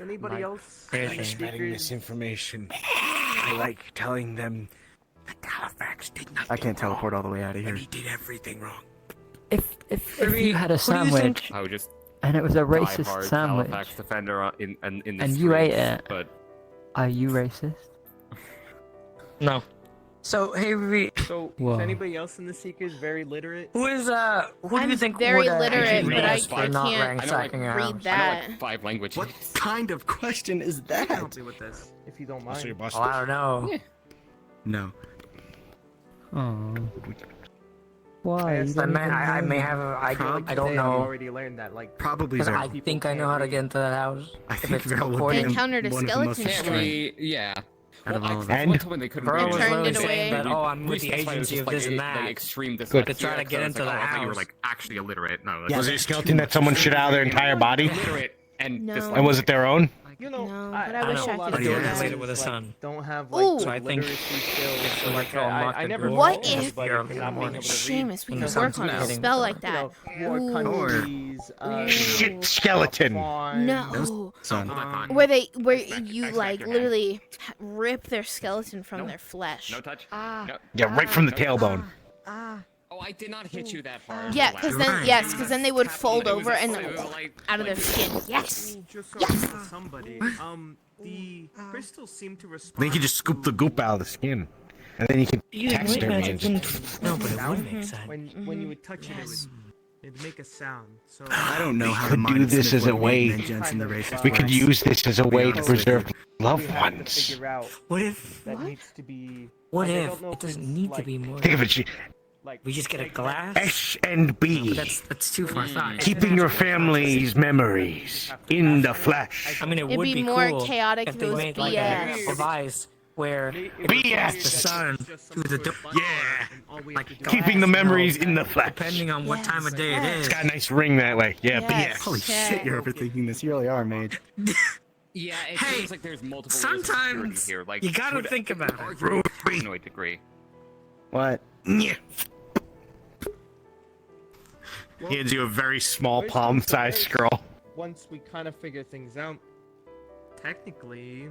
Anybody else? Seriously. Spreading misinformation. I like telling them that Halifax did nothing. I can't teleport all the way out of here. And he did everything wrong. If you had a sandwich I would just and it was a racist diehard sandwich Halifax defender in the and you ate streets, it, but are you racist? No. So, hey, Ruby, So, Whoa. is anybody else in the Seekers very literate? who do you I'm think very would, literate, actually but read I us for not can't ransacking your read house? I know that. like 5 languages. What kind of question is I can that? help you with this, if you don't mind. So you're Oh, busted. I don't know. No. Oh. Why? asked You I don't may, even I know. may have a, I don't Today, I've know. already learned that, like, Probably Because Vera. I think I know how to get into that house. I if think it's Vera would recorded. be They encountered a one of the most skeleton extreme today. Yeah. out of Well, all of I them. And- told them they couldn't Bro read was it. Turned literally it saying away. that, oh, I'm with the That's why it was agency just of like this and that. extreme Good. To try to get into the I thought you were house. like actually illiterate. No, Yeah, Was it a that's skeleton too that someone much. shit out of their entire body? illiterate and No. dyslexic. And was it their own? you know, No, I, but I I wish know I a lot could of do people that. Related with a like, son. don't have Ooh. like So I think literacy skills. So like, electrounlocked I and never. Google What told if- anybody You're for not in the being able to Seamus, we When could the sun's work on a setting. spell like You that. know, war Ooh. countries, Shit skeleton. No. Son. Where you like literally rip their skeleton from their flesh. No touch. Ah. No. Yeah, right from the tailbone. Oh, I did not hit you that hard. Yeah, because then they would fold It was over a- and it then was like- out of their skin. Yes. Just so Yes! somebody. The crystals seem to respond. Then you can just scoop the goop out of the skin. And then you can text her and just... No, but it would make sense. When you would touch it, it'd make a sound. So I don't know how could the do mind this as a way- vengeance in the racist We could words. use this as a way to honest preserve we loved have to ones. figure out What if? that needs to be. What like, I if don't know it doesn't it's, need to like- be more? Think of it, Like We just get a like, glass. S and B. That's too far thought. Keeping your family's memories in the flesh. I mean, it It'd would be be more cool chaotic if if they it was made like a BS. device where it BS. reflects the sun to the Yeah. like Keeping the memories in the flesh. depending on what time of day it Yes. is. It's got a nice ring that way. Yeah, Yes. Holy shit, you're overthinking this. You really are, mate. Yeah, it Hey, seems like there's multiple layers of security sometimes here. Like you gotta to think about it. an paranoid degree. What? Yeah. Hands you a very small palm-sized scroll. Once we kind of figure things out, technically,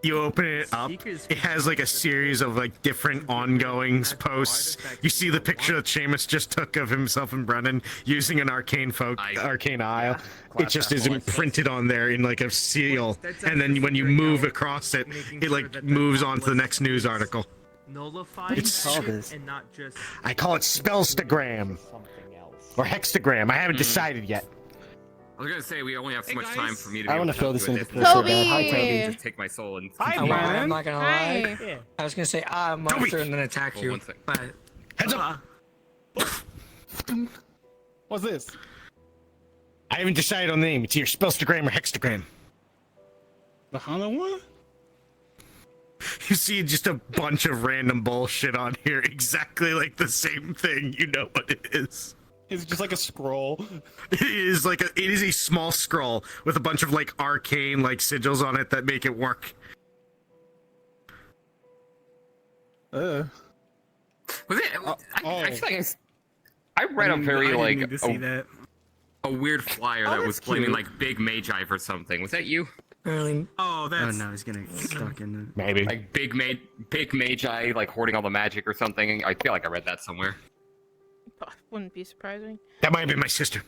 You open it up. Seekers It has like a series of like different ongoing posts. You see the picture that Seamus just took of himself and Brennan using an arcane isle. It just is imprinted on there in like a seal, and then when you move across it, it like moves on to the next news article. nullify It's- that call this? and not just I call it spellstagram something else. or hextagram. I haven't decided yet. I was gonna say we only have so much time for me to. I be wanna able fill to this do in it. the If Toby! not, Hi, Toby. Just take my soul and. I'm not gonna lie. Hi. Yeah. I was gonna say monster and then attack Well, you, one sec. but Heads up. What's this? I haven't decided on the name. It's either spellstagram or hextagram. The Hana one? You see just a bunch of random bullshit on here, exactly like the same thing. You know what it is. Is it just like a scroll? It is a small scroll with a bunch of like arcane like sigils on it that make it work. Was it? I feel like I read a I very didn't like need to see that. a weird flyer that was that's blaming cute. like Big Magi for something. Was that you? really, Oh, no, he's gonna get stuck in it. Maybe. Like Big Magi like hoarding all the magic or something? I feel like I read that somewhere. Wouldn't be surprising. That might be my sister.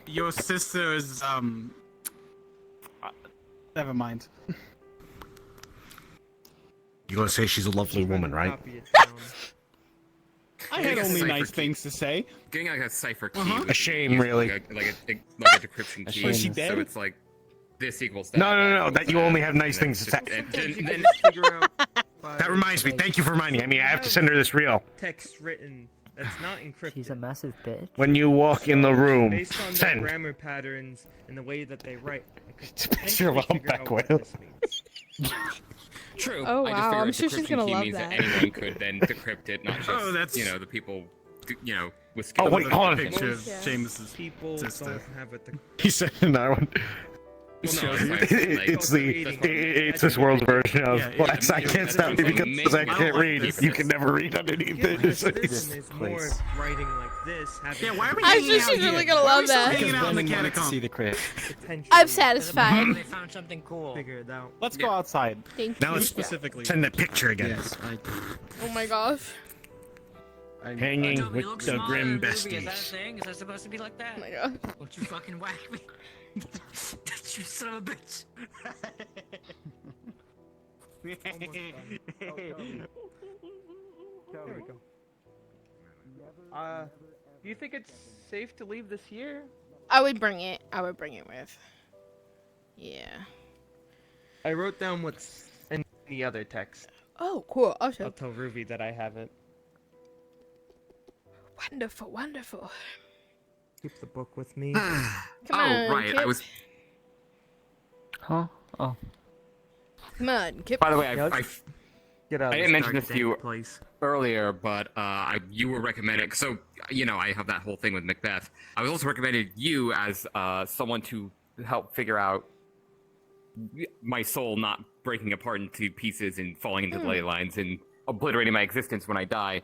Your sister is, never mind. You gonna say she's a lovely woman, right? Copy it down. I Getting had a only cipher nice key. things to say. Getting like a cipher key. would A be shame, useful, really. Like a decryption key. Is she dead? So it's like this equals that. No, equals that you only have nice and then things to just- say. and You then- can figure out That reminds me. Thank you for reminding me. I mean, I have to send her this reel. text written that's not encrypted. She's a massive bitch. When you walk in the room, Based on their send. grammar patterns and the way that they write, I could It's a picture of a potentially figure humpback out what whale. this means. True. Oh, I just wow, figure I'm a sure she's decryption gonna key love means that. anyone could then decrypt it, not just Oh, that's- the people, with Oh, skills. wait, hold on. Picture of Yeah. Seamus's People sister. don't have it. He said another one. Well, no, So that's why I'm saying, like, it's this world's version of Yeah, yeah. Flex. I can't stop you because I can't read. this. You can never read underneath it. This This is more place. writing like this. Yeah, why are we I hanging just out she's really here? gonna Why are love we still that. hanging out in the Brennan wanted to see catacomb? the crib. I'm satisfied. They found something cool. Figure it out. Let's go outside. Thank Now you. it's Specifically. Send that picture again. Yes, Oh my gosh. Hanging Toby, with you look the smaller grim in the movie. Is that a besties. thing? Is that supposed to be like that? Oh my gosh. Don't you fucking whack me. You son of a bitch. There we go. Do you think it's safe to leave this here? I would bring it. I would bring it with. Yeah. I wrote down what's in the other text. Oh, cool. I'll Awesome. tell Ruby that I have it. Wonderful, wonderful. Keep the book with me. Come Oh, on, right. Kip. I was. Huh? Oh. Come on, Kip. By the way, Yeah, Get out of I this didn't mention dark, this to you dank place. earlier, but you were recommended. So you know, I have that whole thing with Macbeth. I was also recommended you as someone to help figure out my soul not breaking apart into pieces and falling into the ley lines and obliterating my existence when I die.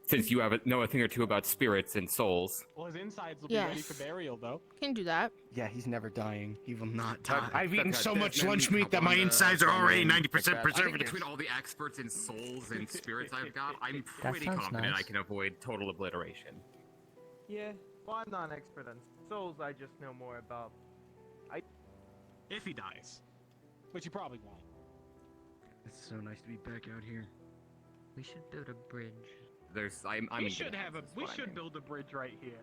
Since you know a thing or two about spirits and souls. Well, his insides will be ready Yes. for burial, though. Can do that. Yeah, he's never dying. He will not die. I've eaten Okay, so much then lunch hop meat that on my the- insides are hop on already in 90% Macbeth. I think preservatives. between all the experts in souls and spirits I've got, I'm That pretty sounds confident nice. I can avoid total obliteration. Yeah, well, I'm not an expert on souls. I just know more about. If he dies. Which he probably won't. It's so nice to be back out here. We should build a bridge. I'm We in should good have a. hands, is We what I should mean. build a bridge right here.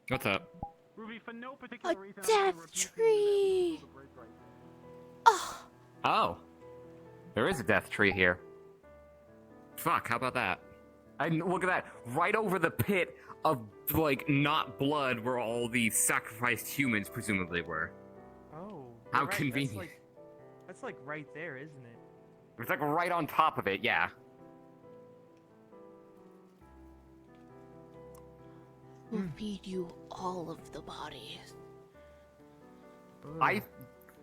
What's up? Ruby, for no particular A reason. death tree. Oh, Oh, there is a death tree here. Fuck, how about that? Look at that, right over the pit of like not blood where all the sacrificed humans presumably were. Oh. How you're right, convenient. That's like right there, isn't it? It's like right on top of it, yeah. we'll feed you all of the bodies.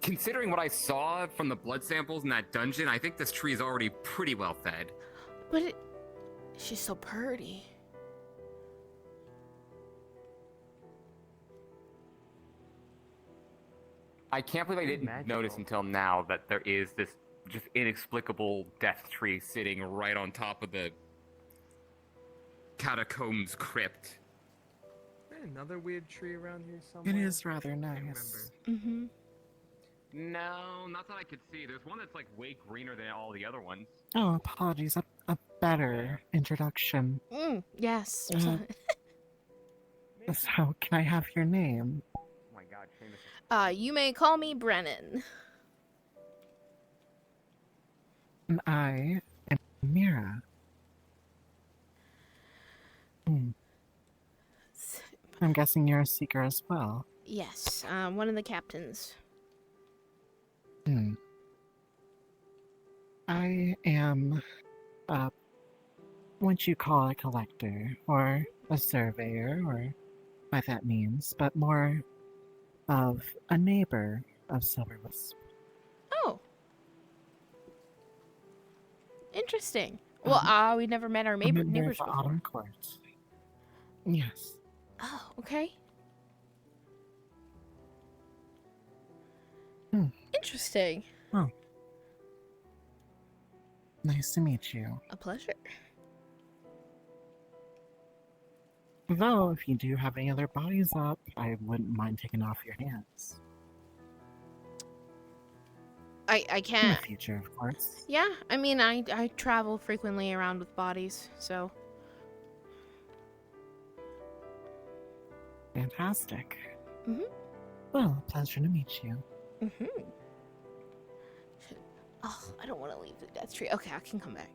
Considering what I saw from the blood samples in that dungeon, I think this tree is already pretty well fed. But she's so pretty. I can't believe I didn't Magical. notice until now that there is this just inexplicable death tree sitting right on top of the catacombs crypt. Is there another weird tree around here somewhere? It is rather nice. Mm-hmm. No, not that I could see. There's one that's like way greener than all the other ones. Oh, apologies. A better introduction. Yes. So, can I have your name? Oh my god, Seamus. You may call me Brennan. And I am Mira. I'm guessing you're a seeker as well. Yes, one of the captains. I am, what you call a collector, or a surveyor, or what that means, but more of a neighbor of SilverWisp. Oh. Interesting. Well, we never met our A member neighbors of the before. Autumn Court. Yes. Oh, okay. Interesting. Nice to meet you. A pleasure. Though, if you do have any other bodies up, I wouldn't mind taking off your hands. I In the can't. future, of course. Yeah, I mean, I travel frequently around with bodies, so. Fantastic. Mhm. Well, pleasure to meet you. Mm-hmm. Oh, I don't want to leave the death tree. Okay, I can come back.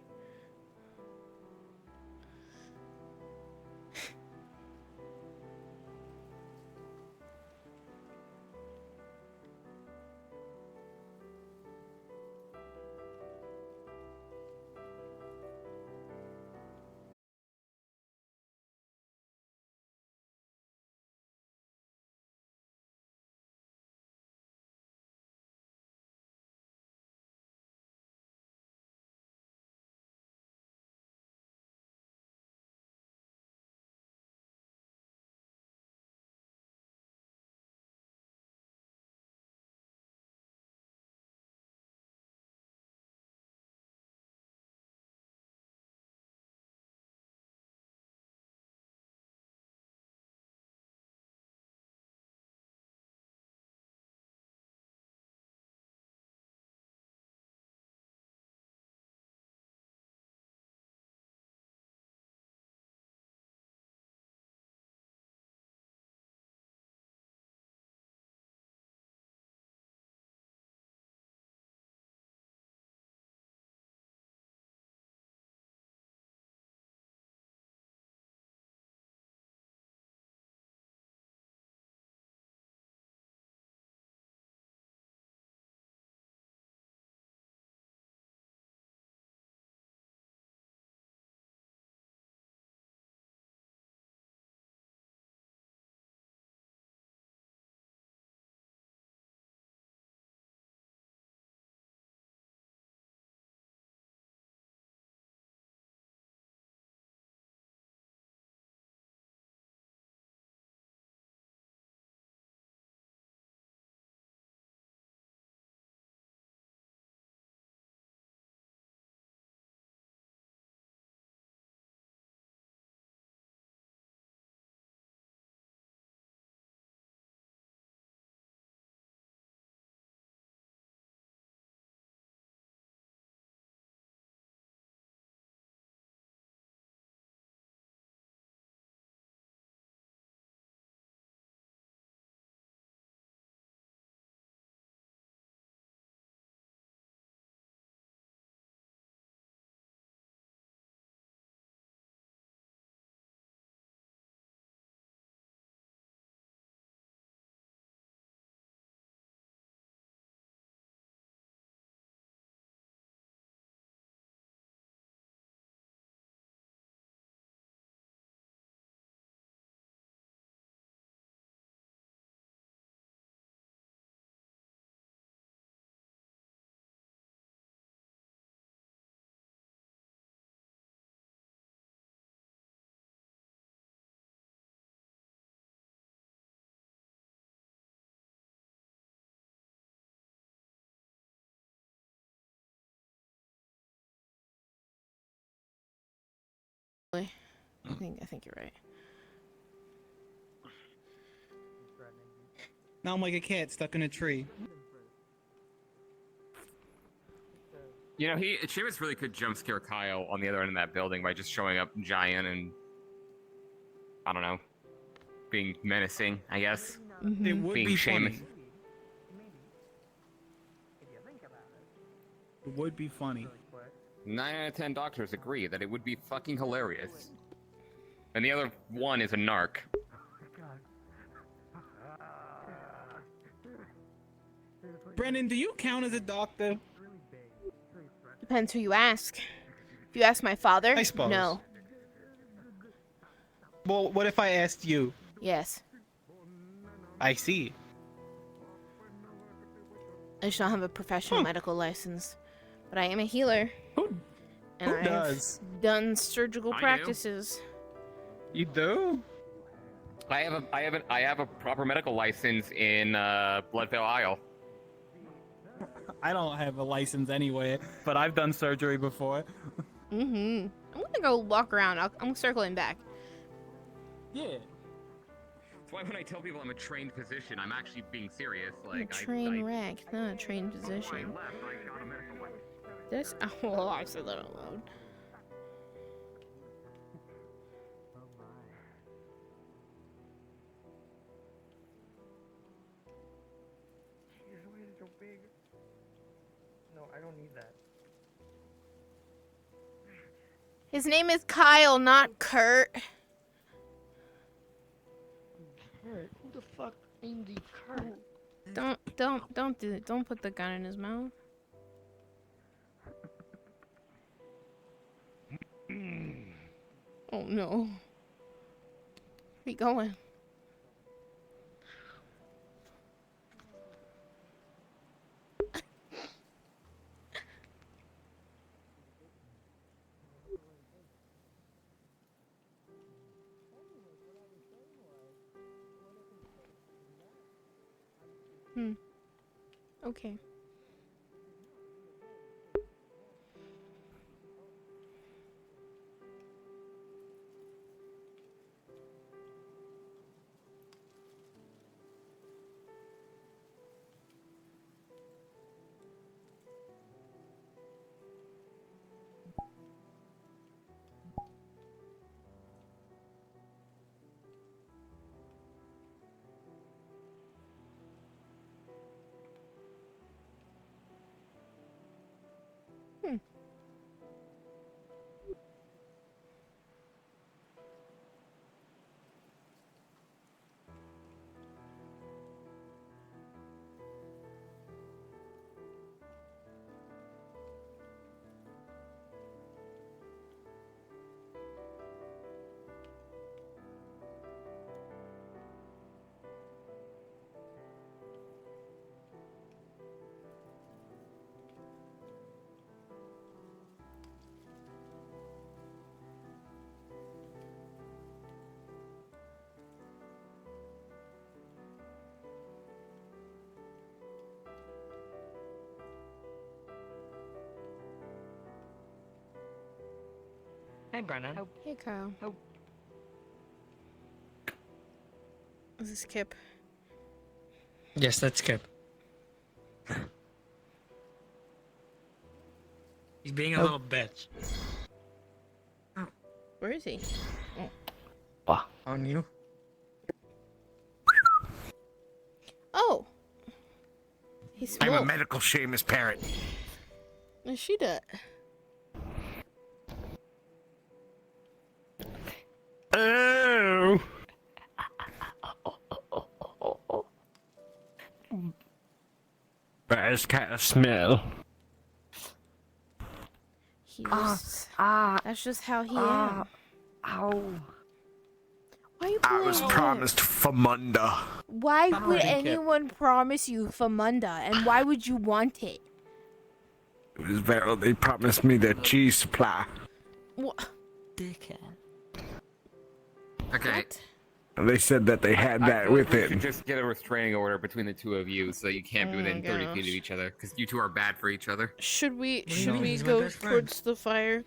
I think you're right. Now I'm like a cat stuck in a tree. You know, Seamus really could jump scare Kyle on the other end of that building by just showing up giant and I don't know, being menacing, I guess. It would Being be Seamus. funny. It would be funny. 9 out of 10 doctors agree that it would be fucking hilarious. And the other one is a narc. Brennan, do you count as a doctor? Depends who you ask. If you ask my father, I suppose. no. Well, what if I asked you? Yes. I see. I just don't have a professional medical license, but I am a healer. Who I've does? done surgical I do. practices. You do? I have a proper medical license in Bloodvale Isle. I don't have a license anyway, but I've done surgery before. I'm gonna go walk around. I'm circling back. Yeah. That's why when I tell people I'm a trained physician, I'm actually being serious. I'm a trained wreck, not a trained physician. This. Oh, I said that out loud. No, I don't need that. His name is Kyle, not Kurt. Kurt? Who the fuck named you Kurt? Don't do it. Don't put the gun in his mouth. Oh no. Where you going? Okay. Hey, Brennan. Hey, Kyle. Oh. Is this Kip? Yes, that's Kip. He's being a little bitch. Where is he? On you? Oh. He's I'm a small. medical Seamus parrot. Is she that? Oh. That's kind of smell. He just, that's just how he is. Ow. Why are you I pulling was his promised Famunda. Why would Kip. anyone promise you Famunda, and why would you want it? It was very. They promised me their cheese supply. What? Dickhead. Okay. And they said that they had I that feel like with we it. should just get a restraining order between the two of you so that you can't be Oh my within 30 feet gosh. of each other, because you two are bad for each other. Should we do you mean? He's my go best friend. towards the fire?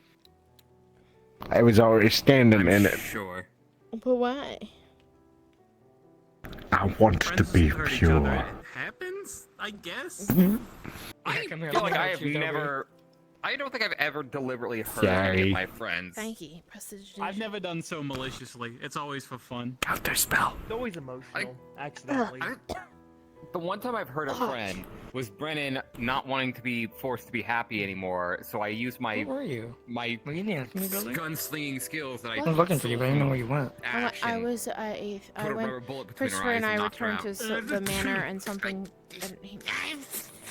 I was already standing in it. Sure. But why? I want to be pure. It happens, I guess. I come here, feel let like me I help have you, Toby. never. I don't think I've ever deliberately hurt any Sorry. of my friends. Thank you. Prestidigitation. I've never done so maliciously. It's always for fun. Counter spell. It's always emotional, accidentally. The one time I've hurt a friend was Brennan not wanting to be forced to be happy anymore, so I used my Where were you? my Were you in the alchemy building? gunslinging skills that I I was looking for you, but I didn't know where you went. action. I was at eighth. Put I a went. rubber bullet between her Christopher eyes and I knocked her returned to out. the manor and something.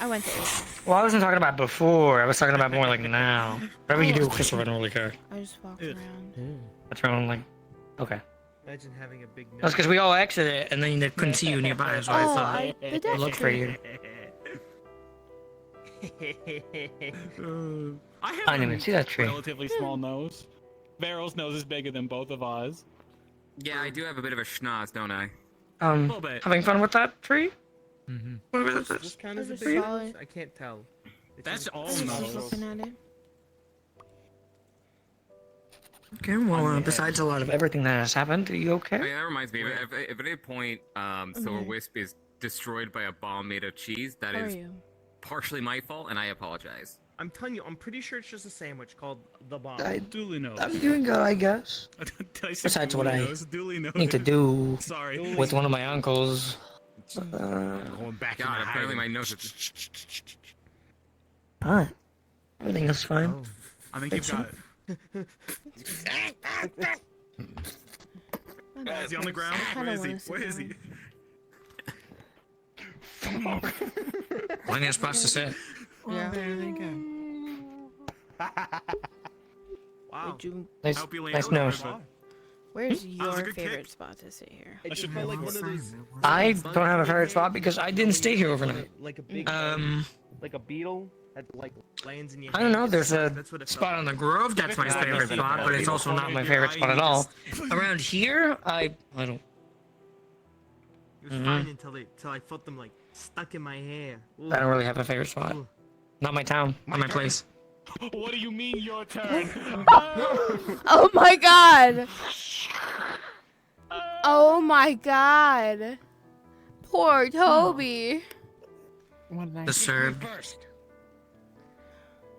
I went to eighth. Well, I wasn't talking about before. I was talking about more like now. Whatever you do, Christopher, I don't really care. I just walked around. What's wrong? Like, okay. Imagine having a big That's because we all exited and then they couldn't see you nearby, so I Oh, thought the I'd death look for tree. you. I have I didn't even a see that tree. relatively small nose. Varyl's nose is bigger than both of ours. Yeah, I do have a bit of a schnoz, don't I? A little bit. Having fun with that tree? Whatever This this is. kind of a Just big solid. nose? I can't tell. It's That's just- all I was nose. looking at it. Okay, well, besides a lot of everything that has happened, are you Oh, okay? yeah, that reminds me. If at any point SilverWisp is destroyed by a bomb made of cheese, that How are is you? partially my fault, and I apologize. I'm telling you, I'm pretty sure it's just a sandwich called the bomb. Duly knows. I'm doing good, I guess. Did I say Besides what duly I knows? Duly knows. Need to do Sorry. with one of my uncles. Going back God, apparently my nose is... But everything is fine. Oh. I think you've got it. Is he on the ground? I Where don't is he? wanna sit Where is he? down. Plenty of spots to sit. Yeah, there they go. Wow. Would you, Nice, Hope you land nice on the nose. right spot. where's That was a your good favorite kick. spot to sit here? It I should felt call like one of those. I don't have a favorite spot because I didn't stay here overnight. Like a big, like a beetle that like lands in your. I don't know. hand. There's a That's what it felt spot on the Grove. That's my Yeah, favorite that's spot, but it's also not my favorite spot at all. Around here, I don't. It was fine until I felt them like stuck in my hair. Ooh. I don't really have a favorite spot. Not my town, not my place. What do you mean your turn? Oh my god! Oh my god! Poor Toby. What did I Disturbed.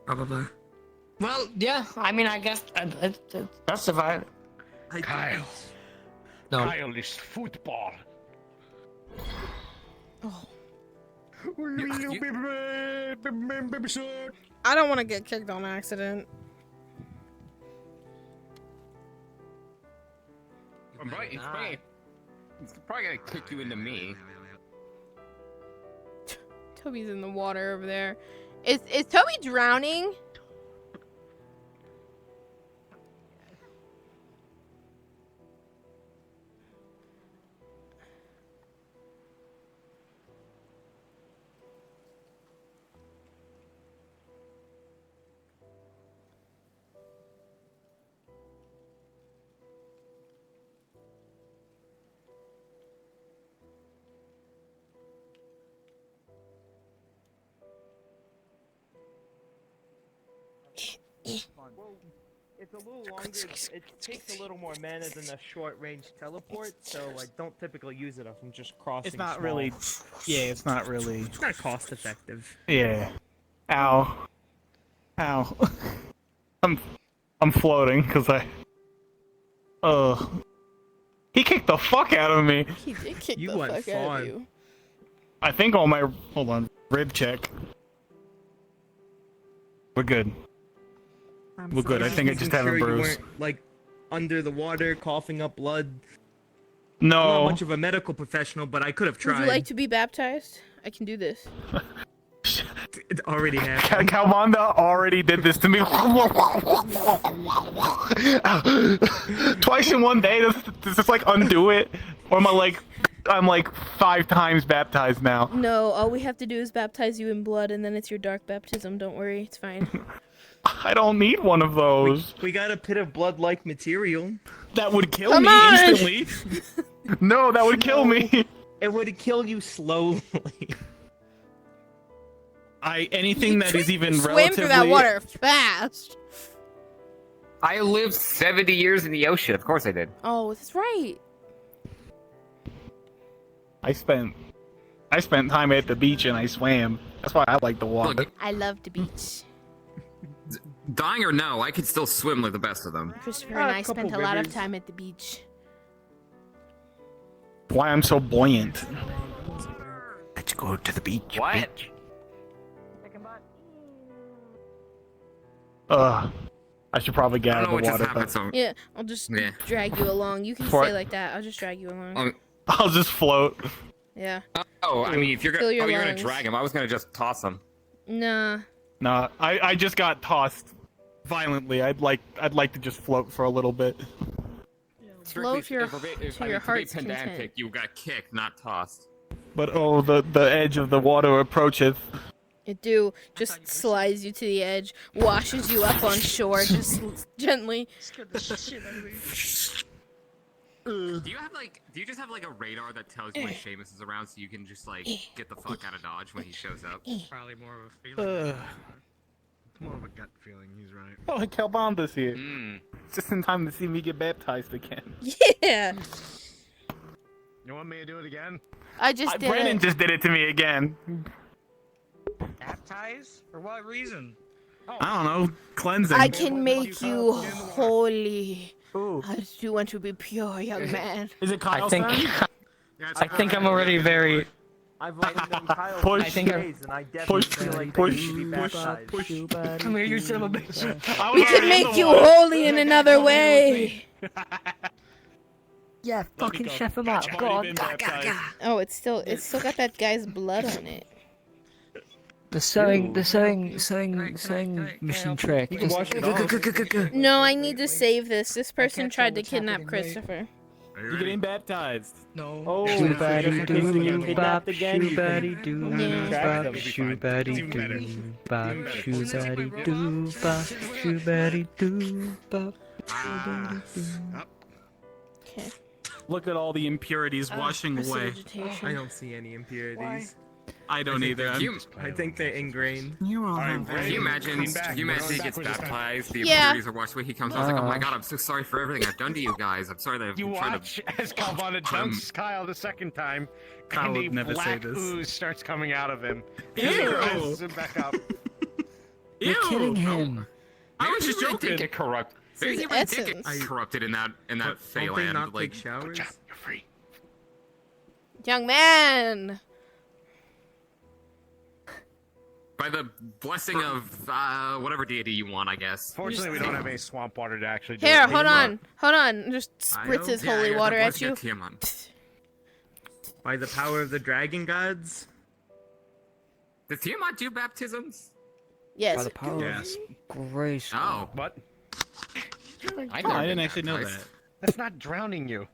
Probably. Well, yeah. I mean, I guess that's the vibe. Kyle. No. Kyle is football. Oh. You- I don't want to get kicked on accident. It's probably gonna kick you into me. Toby's in the water over there. Is Toby drowning? It's a little longer. It takes a little more mana than a short-range teleport, so I don't typically use it if I'm just crossing. It's not small. really. Yeah, it's not really. It's not cost-effective. Yeah. Ow. Ow. I'm floating because I. He kicked the fuck out of me. He did kick You the went fuck out far. of you. I think all my. Hold on. Rib check. We're good. We're good. I think I just have a Making sure you bruise. weren't, like under the water, coughing up blood. I'm No. not much of a medical professional, but I could have tried. Would you like to be baptized? I can do this. It already happened. Calmanda already did this to me. Twice in one day. Does this like undo it? Or am I like, I'm like 5 times baptized now? No, all we have to do is baptize you in blood, and then it's your dark baptism. Don't worry, it's fine. I don't need one of those. We got a pit of blood-like material. That would kill Come me on! instantly. No, that would kill me. It would kill you slowly. Anything that is even Swim relatively. through that water fast. I lived 70 years in the ocean. Of course I did. Oh, that's right. I spent time at the beach and I swam. That's why I like the water. Look, I love the beach. dying or no, I could still swim like the best of them. Christopher and I couple spent a lot of rivers. time at the beach. Why I'm so buoyant. Let's go to the beach. What? Bitch. I should probably get I out don't know of what the just water. happened. So Yeah, I'll just Yeah. drag you along. You can For- stay like that. I'll just drag you along. I'll just float. Yeah. oh, I mean, if you're Fill gonna, your you're gonna lungs. drag him. I was gonna just toss him. Nah. Nah, I just got tossed violently. I'd like to just float for a little bit. Flow if you're to to your heart's pedantic, content. you got kicked, not tossed. But oh, the edge of the water approacheth. It do just slides you to the edge, washes you up on shore, just gently. Do you just have like a radar that tells you when Seamus is around, so you can just like get the fuck out of Dodge when he shows up? Probably more of a feeling. Ugh. It's more of a gut feeling. He's right. Oh, like Calbonda's here. Mm. Just in time to see me get baptized again. Yeah. You want me to do it again? I just did Brandon it. just did it to me again. Baptize? For what reason? I don't know, cleansing. I can make you holy. I do want to be pure, young man. Is it Kyle? I think I think I'm already very. I've only known Kyle for Push. I think 2 I'm- days, and I definitely feel like push, they need to be push, baptized. push. Come here, you son of a bitch. We can make you holy in another way. Yeah, fucking chef him up. I've Go already on. been baptized. Oh, it's still got that guy's blood on it. The sewing mission trick. You can wash it off. No, I need to save this. This person tried to kidnap Christopher. You're getting baptized. No. Oh, Shoobaddy so just in case they doo get kidnapped bop, again, you can shoobaddy doo Yeah. track bop, them. shoobaddy doo bop, shoobaddy doo bop, shoobaddy doo bop, shoobaddy doo. Okay. Look at all the impurities washing away. Prestidigitation. I don't see any impurities. I don't either. I think they're ingrained. You all have Can you imagine? Can you imagine he gets baptized, the Yeah. impurities are washed away, he comes out like, oh my god, I'm so sorry for everything I've done to you guys. I'm sorry that I've You been trying watch to. as Calvana dunks Kyle the second time, Kyle and would a never say black this. ooze starts coming out of him. Ew! He rises him back up. You're kidding him. I was Maybe just he really did joking. get corrupt. This Maybe is he really did essence. get corrupted in that Don't they Feyland. not Like, take showers? You're free. Young man. by the blessing of whatever deity you want, I guess. Fortunately, we don't have any swamp water to actually do Here, it. hold on. Just I spritz know. his Yeah, holy yeah, water the at blessing you. of Tiamat. By the power of the dragon gods? Does Tiamat do baptisms? By Yes. the power Yes. of grace. Oh, What? I didn't actually know that. That's not drowning you.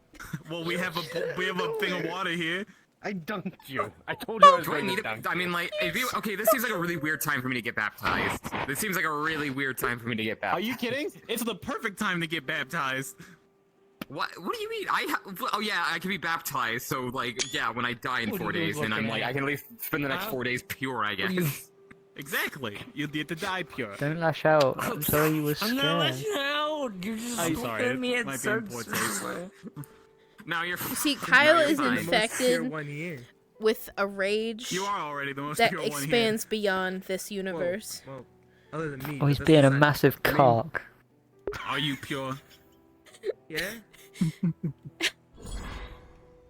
Well, we have a thing of water here. I dunked you. I told you I was Do I going need to it? dunk I mean, like, okay, this seems like a really weird time for me to get baptized. This seems like a really weird time for me to get Are baptized. you kidding? It's the perfect time to get baptized. What do you mean? Oh yeah, I can be baptized. So like, yeah, when I die in 4 days, then I'm like, I can at least spend the next 4 days pure, I guess. Exactly. You get to die pure. Don't lash out. I'm sorry you were scared. out. You just I'm sorry. It might be in poor taste. Now you're. See, now Kyle you're is fine. infected One here. with a rage You are already the most that pure one expands beyond this universe. Well, other than me. Oh, he's but being a that's aside. massive I mean, cock. here. Are you pure? Yeah.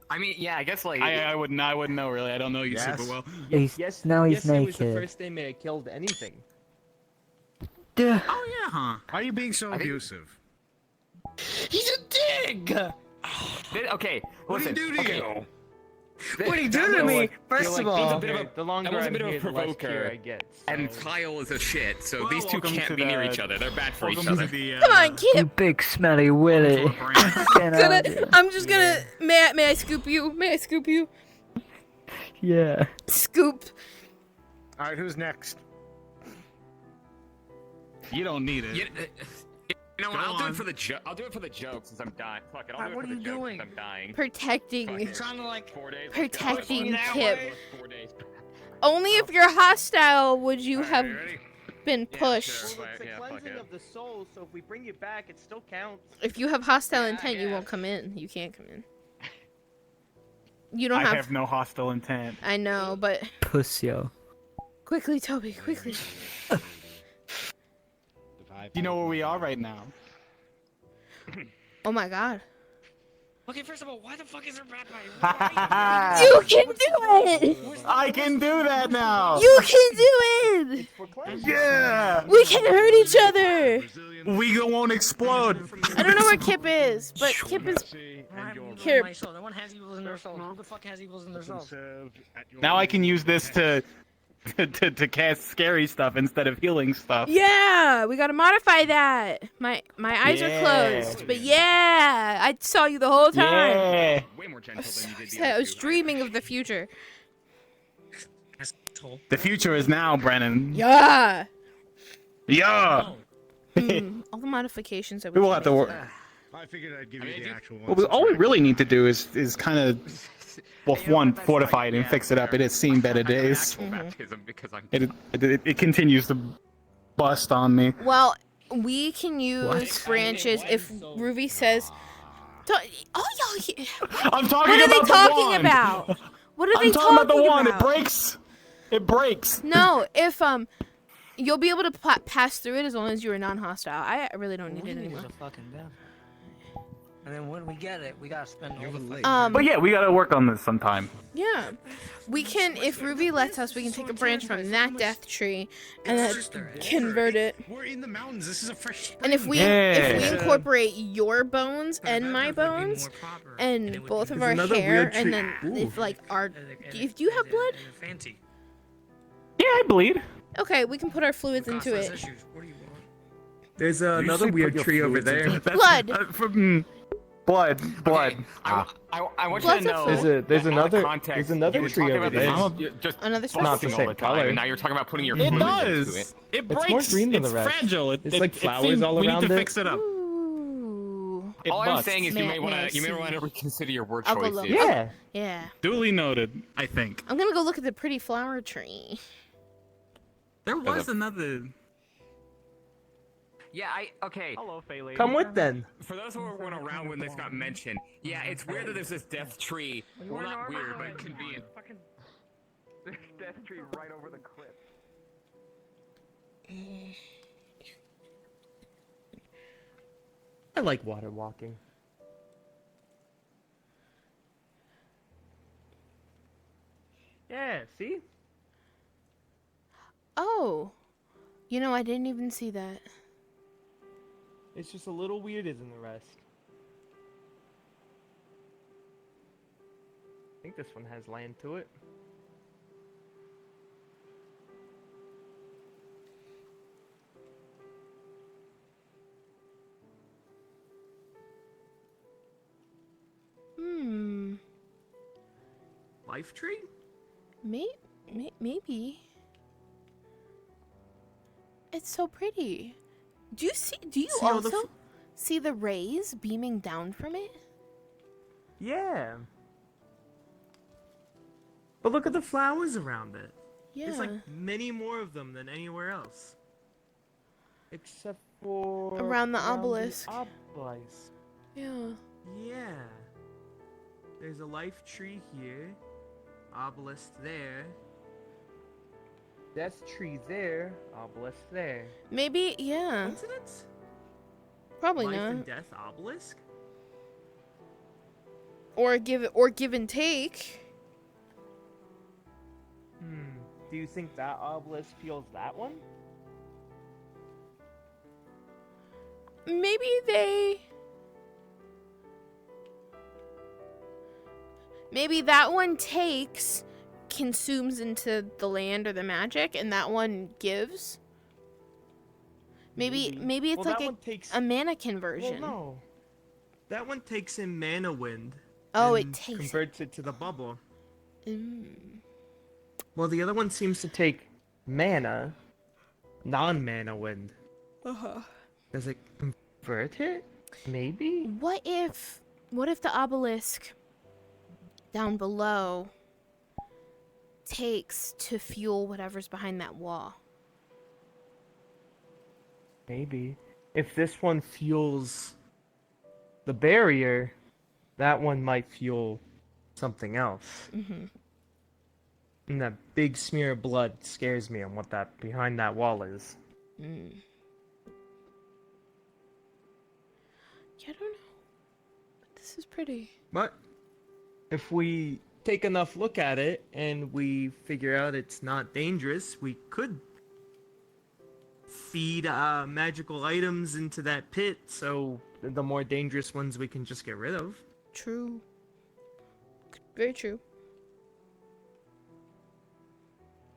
I mean, yeah, I guess like. I wouldn't know really. I don't know you Yes. super well. He's now he's Yesterday was the naked. first day may have killed anything. Duh. Oh yeah, huh? Why are you being so I think- abusive? He's a dig. Okay, What listen. did he do to okay. you? What are you doing to me? First of all, The longer that was a I'm bit of a here, the less provoker. pure I get. And so- Kyle is a shit, so Well, these two welcome can't to be near the- each other. They're bad for each Welcome other. to the. Come on, you kid. big smelly willy. I'm just gonna. May I scoop you? May I scoop you? Yeah. Scoop. All right, who's next? You don't need it. You know what? Go I'll do on. it for the joke. I'll do it for the joke since I'm dying. Fuck it. I'll do it What for are the you joke doing? since I'm dying. Protecting. Fuck it. Trying to like 4 days. Protecting That Kip. way. 4 days. Only if you're hostile would you All right, have you ready? been pushed. Well, it's a cleansing of the soul, so if we bring you back, it still counts. If you have hostile intent, you won't come in. You can't come in. You don't I have. have no hostile intent. I know, but Pussyo. quickly, Toby, quickly. You know where we are right now. Oh my God. Okay, first of all, why the fuck is there rat by You can do it. I can do that now. You can do it. Yeah. We can hurt each other. We won't explode. I don't know where Kip is, but Kip is here. No one has evils in their soul. Who the fuck has evils in their souls? Now I can use this to cast scary stuff instead of healing stuff. Yeah, we gotta modify that. My eyes are Yeah. closed, but yeah, I saw you the whole time. Yeah. Way more gentle than you did the I other was two. dreaming of the future. Asshole. The future is now, Brennan. Yeah. Yeah. All the modifications that We will have to work. I figured I'd give you the actual Well, all we really need to do is kind of, well, one, fortify it and fix it up. It has seen better days. Actual baptism because I'm It continues to bust on me. Well, we can use branches if Ruby says. Oh, y'all. I'm talking What are about they the talking wand. about? What are I'm they talking about the wand. It about? breaks. It breaks. No, if you'll be able to pass through it as long as you are non-hostile. I really don't need it anymore. a fucking devil. And then when we get it, we gotta spend all the But yeah, we gotta work on this sometime. Yeah, we can. If Ruby lets us, we can take a branch from that death tree and then convert it. We're in the mountains. This is a fresh spring. And if we incorporate your bones and my bones and both of our another hair, weird and tree- then Ooh. if like our, if you have blood, Fancy. Yeah, I bleed. okay, we can put our fluids into it. Issues. What do you want? There's another weird tree over there. Blood. Blood. I want you Blood's to a know. fluid. There's that out of another context, another you were tree talking over about there. this, just Another Not the busting all same the time, color. and now you're talking about putting your It fluids into does. it. It It's breaks. more green than the It's rest. fragile. There's, like, flowers seems- all we around need to it. fix it up. Ooh. It All I'm busts. saying is you may want Madness. to reconsider your word I'll go choices. look. Yeah. Yeah. Duly noted, I think. I'm gonna go look at the pretty flower tree. There was another. Yeah, okay. Hello, Fay Lady. Come with then. For those who weren't around when this got mentioned, yeah, it's weird that there's this death tree. Well, not weird, but convenient. Fucking Death tree right over the cliff. I like water walking. Yeah, see? Oh, you know I didn't even see that. It's just a little weirder than the rest. I think this one has land to it. Life tree? Maybe. It's so pretty. Do you see? Do you See all the also see the rays beaming down from it? Yeah. But look at the flowers around it. Yeah. There's like many more of them than anywhere else. Except for Around the obelisk. obelisk. Yeah. Yeah. There's a life tree here. Obelisk there. Death tree there. Obelisk there. Maybe. Yeah. Coincidence? Probably Life not. and death obelisk? Or give and take. Do you think that obelisk feels that one? Maybe that one takes, consumes into the land or the magic, and that one gives. Maybe it's Well, like that one takes... a mana conversion. Well, no. That one takes in mana wind. Oh, it and takes. converts it to the bubble. Mm. Well, the other one seems to take mana, non-mana wind. Does it convert it? Maybe? What if the obelisk down below takes to fuel whatever's behind that wall? Maybe. If this one fuels the barrier, that one might fuel something else. Mm-hmm. And that big smear of blood scares me on what that behind that wall is. Mm. Yeah, I don't know. But this is pretty. But if we take enough look at it and we figure out it's not dangerous, we could feed magical items into that pit, so the more dangerous ones we can just get rid of. True. Very true.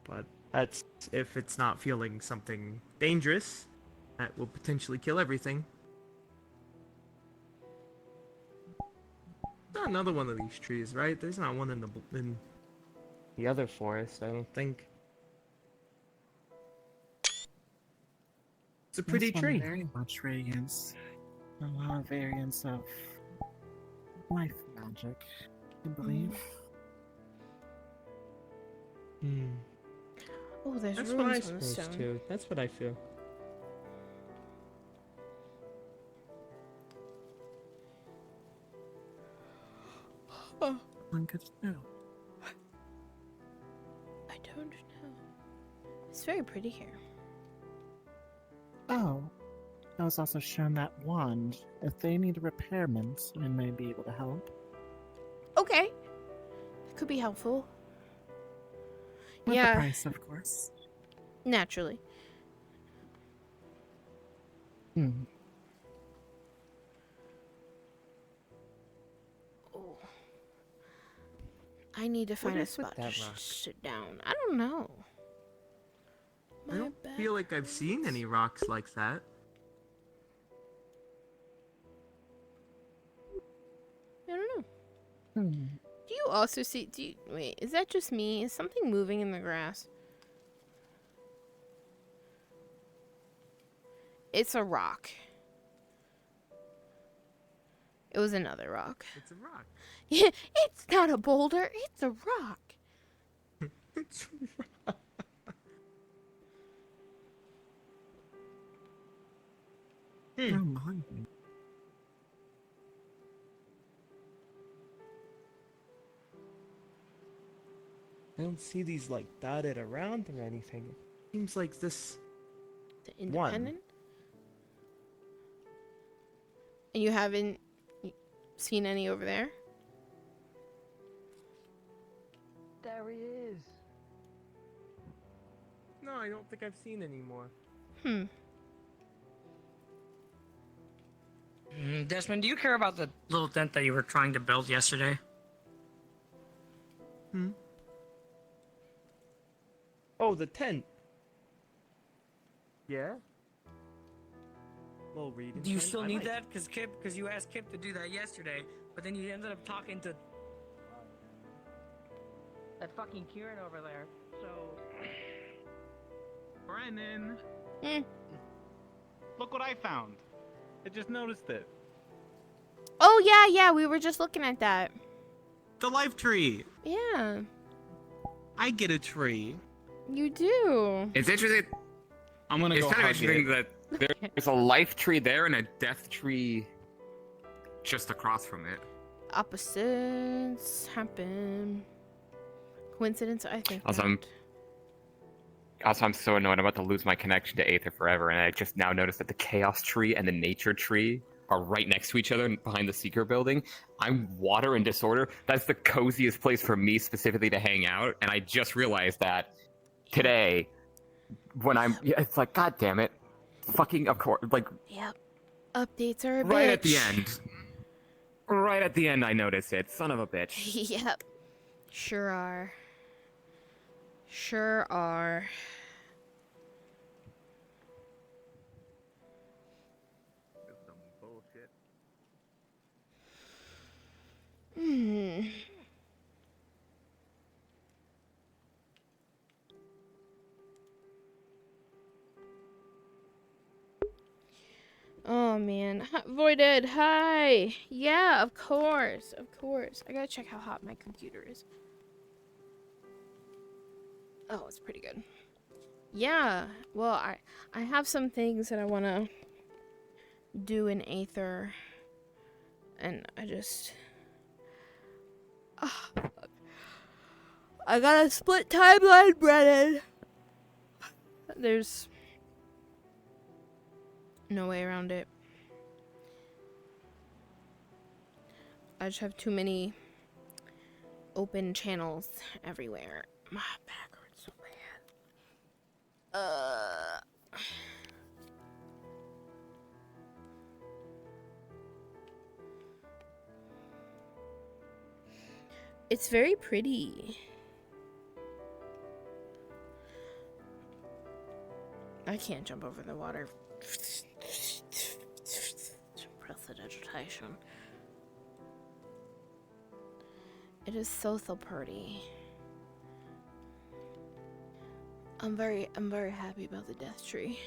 But that's if it's not feeling something dangerous that will potentially kill everything. Not another one of these trees, right? There's not one in the other forest, I don't think. It's a pretty This one tree. very much radiance. A lot of variants of life magic, I believe. Hmm. Oh, there's That's what I runes on the suppose stone. too. That's what I feel. One could know. I don't know. It's very pretty here. Oh, I was also shown that wand. If they need a repairment, I may be able to help. Okay. It could be helpful. With Yeah. the price, of course. Naturally. Hmm. Oh. I need to find a is with spot to that rock? sit down. I don't know. I don't feel like I've seen any rocks like that. I don't know. Hmm. Do you also see? Wait, is that just me? Is something moving in the grass? It's a rock. It was another rock. It's a rock. It's not a boulder. It's a rock. It's a rock. Don't mind me. I don't see these like dotted around or anything. It seems like this. The independent. And you haven't seen any over there? There he is. No, I don't think I've seen any more. Hmm. Desmond, do you care about the little tent that you were trying to build yesterday? Oh, the tent. Yeah. Well, reading. Do you tent? still I need might. that? Because you asked Kip to do that yesterday, but then you ended up talking to that fucking Kieran over there. So, Brennan, Hmm. look what I found. I just noticed it. Oh, yeah, we were just looking at that. The life tree. Yeah, I get a tree. you do. It's interesting. I'm gonna It's go kind of hug interesting it. that there's a life tree there and a death tree just across from it. Opposites happen. Coincidence, I think. Also, not. I'm so annoyed. I'm about to lose my connection to Aether forever, and I just now noticed that the Chaos Tree and the Nature Tree are right next to each other behind the Seeker building. I'm Water and Disorder. That's the coziest place for me specifically to hang out, and I just realized that today when it's like, God damn it. Fucking, of course, like, Yep. Updates are a right bitch. at the end. Right at the end, I noticed it. Son of a bitch. Yep. Sure are. Sure are. Some bullshit. Hmm. Oh man. Voided, hi! Yeah, of course. Of course. I gotta check how hot my computer is. Oh, it's pretty good. Yeah, well, I have some things that I want to do in Aether, and Ah, I got a split timeline, Brennan. There's no way around it. I just have too many open channels everywhere. My back hurts so bad. It's very pretty. I can't jump over the water. Prestidigitation. It is so pretty. I'm very happy about the death tree.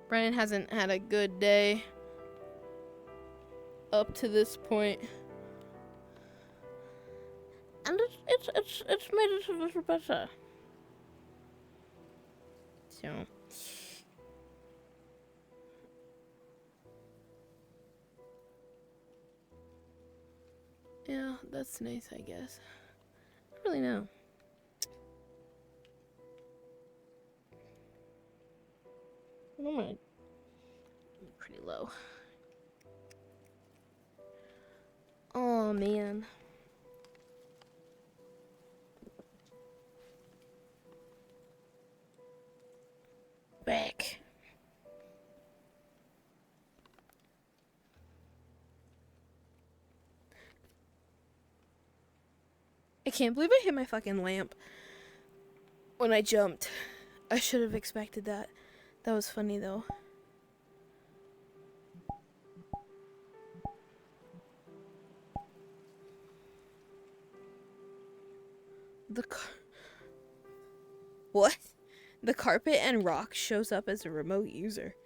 Brennan hasn't had a good day up to this point. And it's made it a little better. So yeah, that's nice, I guess. I don't really know. I'm pretty low. Oh man. Back. I can't believe I hit my fucking lamp when I jumped. I should have expected that. That was funny though. What? The carpet and rock shows up as a remote user.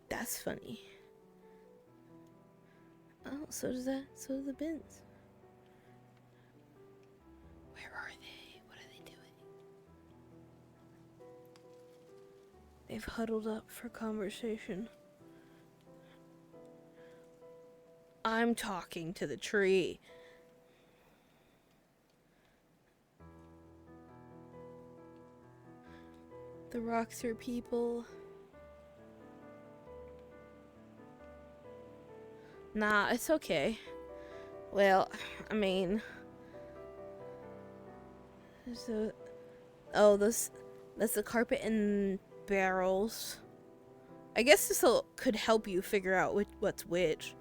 That's funny. Oh, so do the bins. Where are they? What are they doing? They've huddled up for conversation. I'm talking to the tree. The rocks are people. Nah, it's okay. Well, I mean, that's the carpet and barrels. I guess this could help you figure out what's which.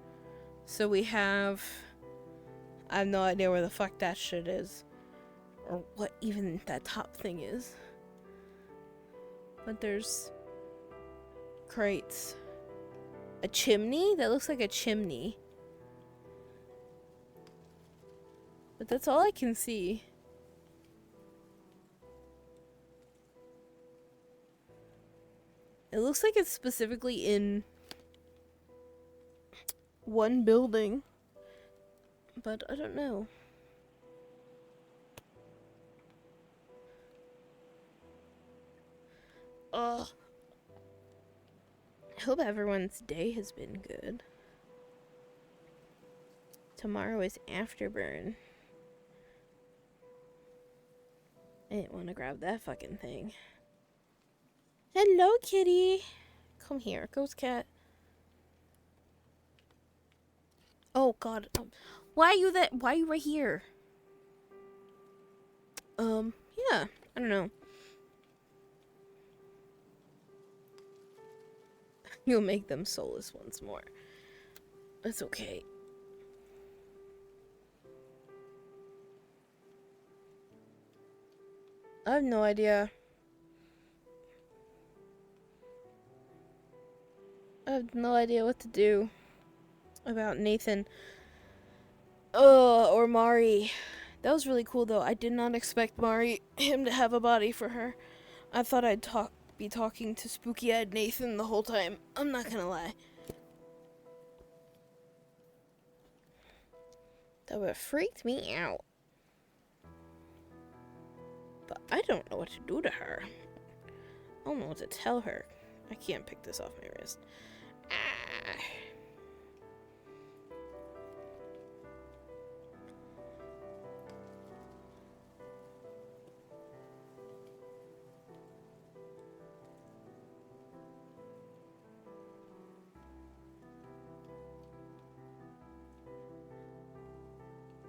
So we have, I have no idea where the fuck that shit is, or what even that top thing is. But there's crates. A chimney? That looks like a chimney. But that's all I can see. It looks like it's specifically in one building. But I don't know. Ugh. I hope everyone's day has been good. Tomorrow is Afterburn. I didn't want to grab that fucking thing. Hello, kitty. Come here, ghost cat. Oh God, why are you right here? Yeah, I don't know. You'll make them soulless once more. That's okay. I have no idea. I have no idea what to do about Nathan. Or Mari. That was really cool though. I did not expect him to have a body for her. I thought I'd be talking to spooky-eyed Nathan the whole time. I'm not gonna lie. That would have freaked me out. But I don't know what to do to her. I don't know what to tell her. I can't pick this off my wrist. Ah.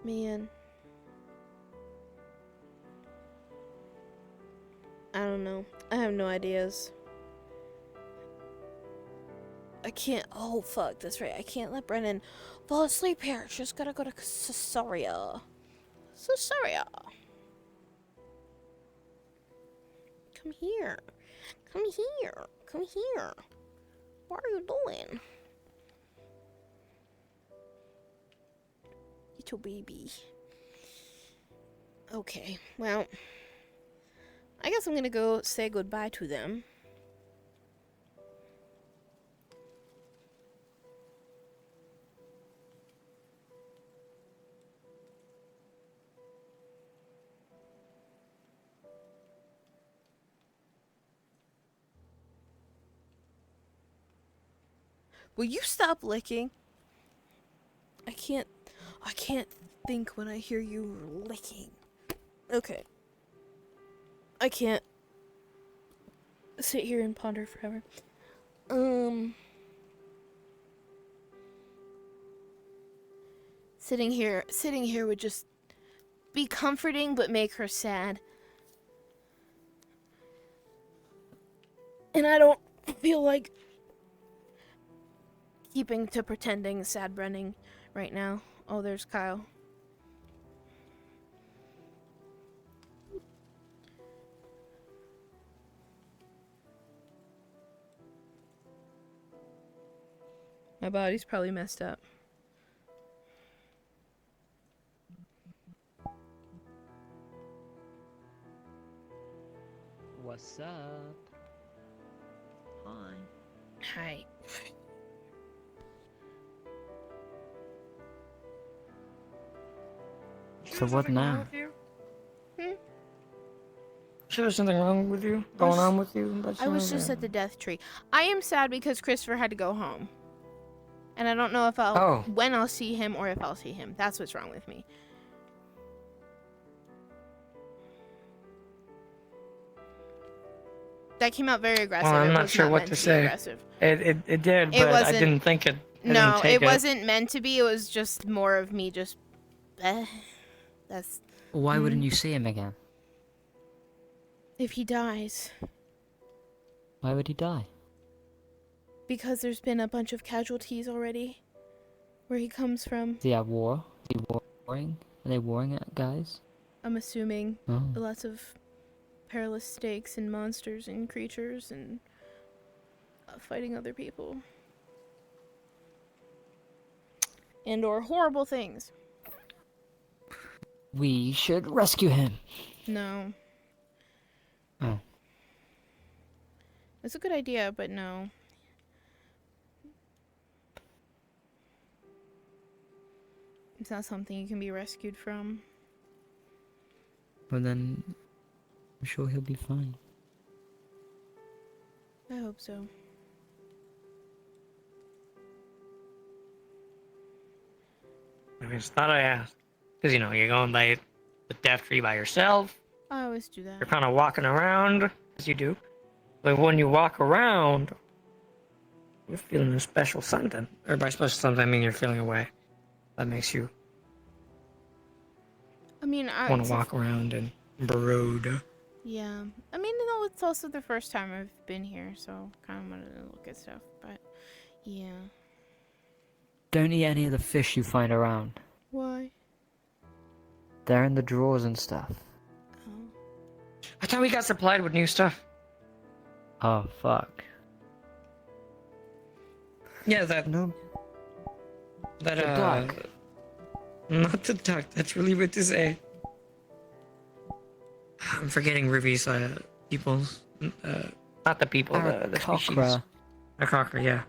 Man. I don't know. I have no ideas. I can't. Oh, fuck. That's right. I can't let Brennan fall asleep here. She's gotta go to Caesarea. Caesarea. Come here. Come here. Come here. What are you doing? Little baby. Okay. Well, I guess I'm gonna go say goodbye to them. Will you stop licking? I can't think when I hear you licking. Okay. I can't sit here and ponder forever. Sitting here would just be comforting but make her sad. And I don't feel like keeping to pretending sad Brenning right now. Oh, there's Kyle. My body's probably messed up. What's up? Hi. Hi. So what now? Sure, there's something wrong with you? Going on with you? I was just at the death tree. I am sad because Christopher had to go home. And I don't know if when I'll see him or if I'll see him. That's what's wrong with me. That came out very aggressive. Well, I'm It not was sure what meant to be say. aggressive. It did, but I didn't think it. No, it wasn't meant to be. It was just more of me just. That's. Why wouldn't you see him again? If he dies. Why would he die? Because there's been a bunch of casualties already. Where he comes from. Is he at war? Is he warring? Are they warring at guys? I'm assuming Oh. lots of perilous stakes and monsters and creatures and fighting other people. And or horrible things. We should rescue him. No. Oh. It's a good idea, but no. It's not something you can be rescued from. Well then, I'm sure he'll be fine. I hope so. I just thought I asked. Because, you know, you're going by the death tree by yourself. I always do that. You're kind of walking around, as you do. But when you walk around, you're feeling a special something. Or by special something, I mean you're feeling a way. That makes you I mean, want to walk around and brood. Yeah. I mean, no, it's also the first time I've been here, so kind of wanted to look at stuff, but yeah. Don't eat any of the fish you find around. Why? They're in the drawers and stuff. I thought we got supplied with new stuff. Oh, fuck. Yeah, that... No. That, The duck. Not the duck, that's really weird to say. I'm forgetting Ruby's, peoples. Not the people, the species. Cockra. A cocker, yeah.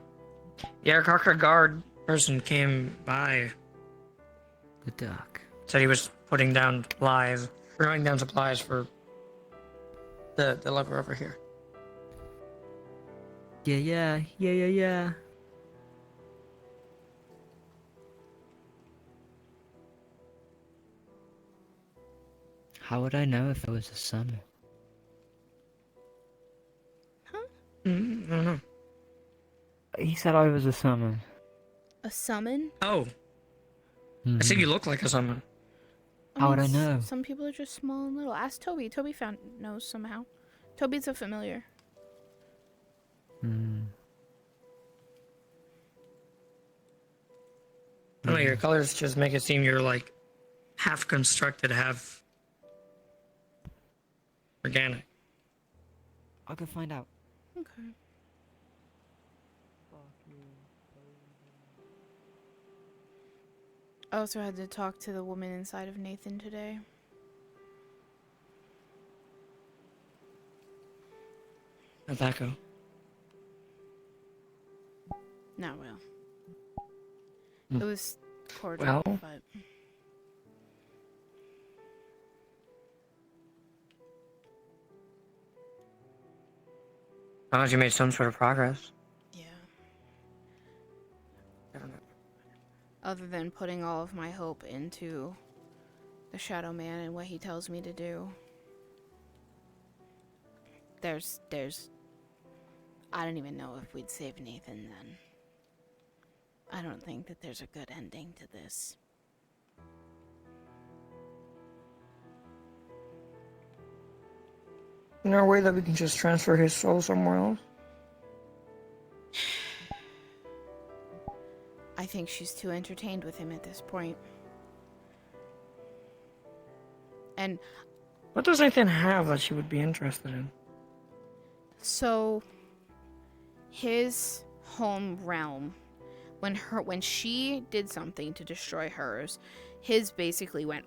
Yeah, a cocker guard person came by. The duck. Said he was putting down supplies for the lever over here. Yeah. How would I know if it was a summon? I don't know. He said I was a summon. A summon? Oh, I think you look like a summon. How would I know? Some people are just small and little. Ask Toby. Toby knows somehow. Toby's a familiar. I don't know, your colors just make it seem you're like half constructed, half organic. I could find out. Okay. I also had to talk to the woman inside of Nathan today. How'd that go? Not well. It was cordial, Well. but As long as you made some sort of progress. yeah. I don't know. Other than putting all of my hope into the Shadow Man and what he tells me to do, there's I don't even know if we'd save Nathan then. I don't think that there's a good ending to this. Is there a way that we can just transfer his soul somewhere else? I think she's too entertained with him at this point. And What does Nathan have that she would be interested in? so his home realm, when she did something to destroy hers, his basically went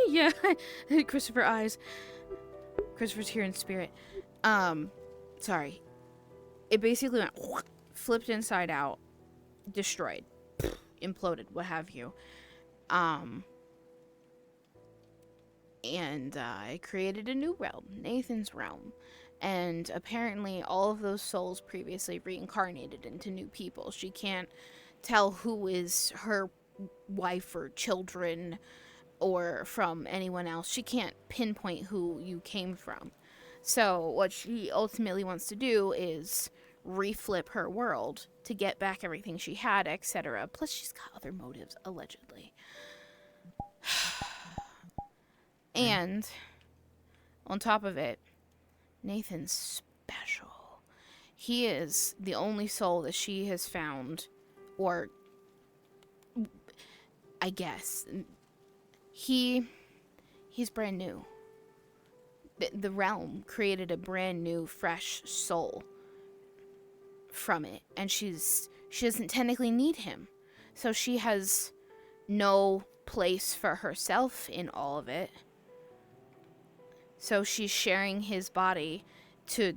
yeah. Christopher eyes. Christopher's here in spirit. Sorry. It basically went flipped inside out, destroyed, imploded, what have you. And it created a new realm, Nathan's realm. And apparently all of those souls previously reincarnated into new people. She can't tell who is her wife or children or from anyone else. She can't pinpoint who you came from. So what she ultimately wants to do is reflip her world to get back everything she had, etc. Plus she's got other motives, allegedly. And on top of it, Nathan's special. He is the only soul that she has found, or I guess he's brand new. The realm created a brand new, fresh soul from it, and she doesn't technically need him, so she has no place for herself in all of it. So she's sharing his body to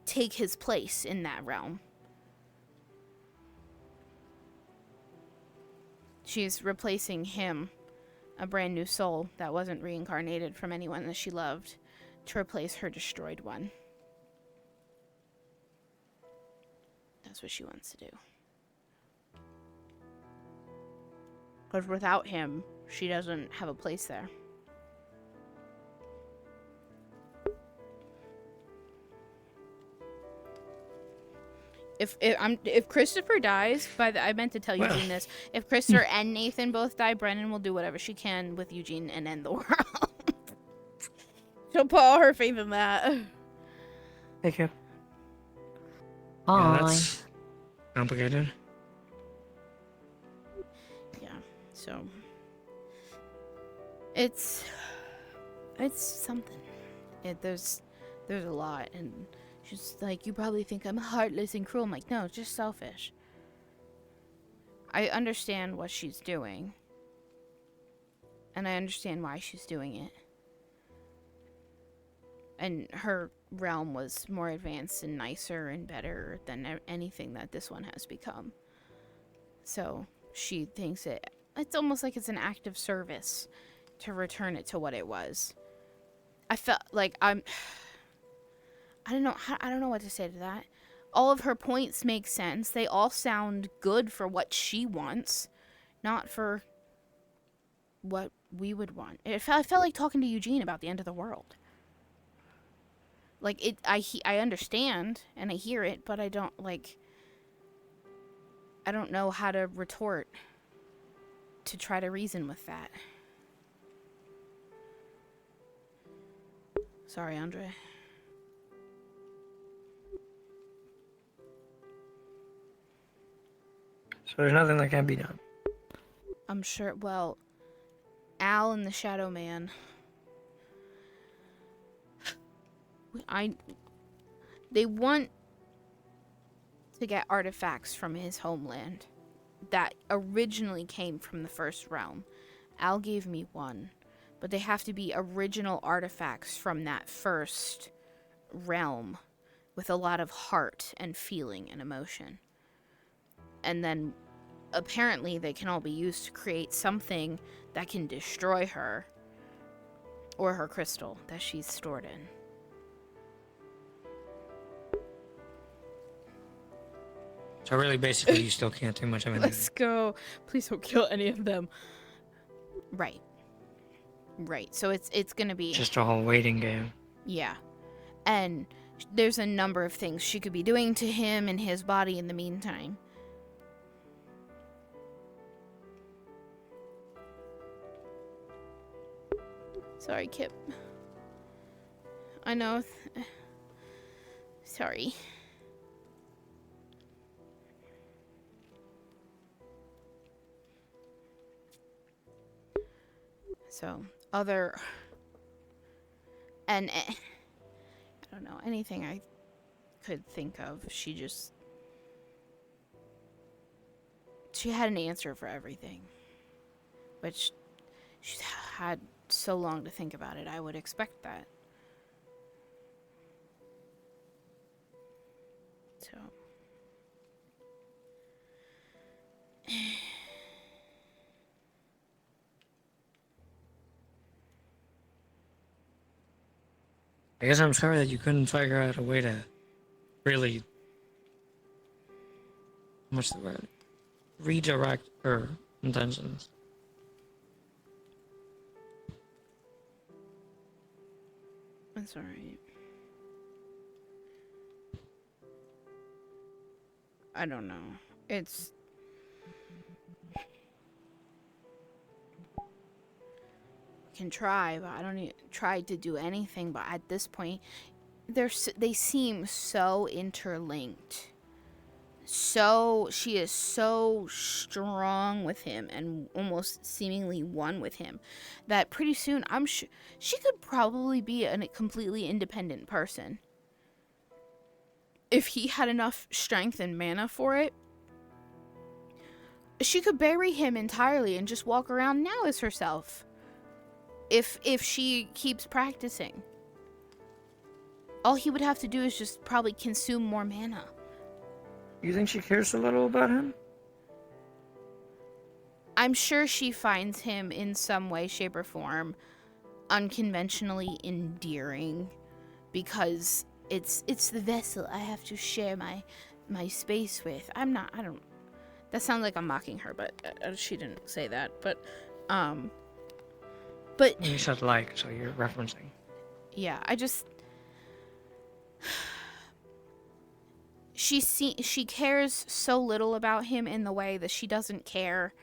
take his place in that realm. She's replacing him, a brand new soul that wasn't reincarnated from anyone that she loved, to replace her destroyed one. That's what she wants to do. Because without him, she doesn't have a place there. If Christopher dies, I meant to tell Eugene this. If Christopher and Nathan both die, Brennan will do whatever she can with Eugene and end the world. She'll put all her faith in that. Thank you. Hi. Yeah, that's complicated. Yeah, so it's something. There's a lot, and she's like, you probably think I'm heartless and cruel. I'm like, no, it's just selfish. I understand what she's doing, and I understand why she's doing it. And her realm was more advanced and nicer and better than anything that this one has become. So she thinks it's almost like it's an act of service to return it to what it was. I felt like I don't know. I don't know what to say to that. All of her points make sense. They all sound good for what she wants, not for what we would want. I felt like talking to Eugene about the end of the world. Like I understand and I hear it, but I don't know how to retort to try to reason with that. Sorry, Andre. So there's nothing that can be done. I'm sure. Well, Al and the Shadow Man. They want to get artifacts from his homeland that originally came from the first realm. Al gave me one, but they have to be original artifacts from that first realm with a lot of heart and feeling and emotion. And then apparently they can all be used to create something that can destroy her or her crystal that she's stored in. So really, basically, you still can't do much of anything. Let's go. Please don't kill any of them. Right. So it's gonna be Just a whole waiting game. yeah. And there's a number of things she could be doing to him and his body in the meantime. Sorry, Kip. I know. Sorry. So, and I don't know, anything I could think of, she had an answer for everything, which she's had so long to think about it. I would expect that. So I guess I'm sorry that you couldn't figure out a way to really, what's the word? Redirect her intentions. that's alright. I don't know. It's can try, but I don't even try to do anything. But at this point, they seem so interlinked. So she is so strong with him and almost seemingly one with him that pretty soon I'm sure she could probably be a completely independent person if he had enough strength and mana for it. She could bury him entirely and just walk around now as herself. If she keeps practicing. All he would have to do is just probably consume more mana. You think she cares a little about him? I'm sure she finds him in some way, shape, or form unconventionally endearing because it's the vessel I have to share my space with. I don't. That sounds like I'm mocking her, but she didn't say that. But You said like, so you're referencing. yeah, she cares so little about him in the way that she doesn't care.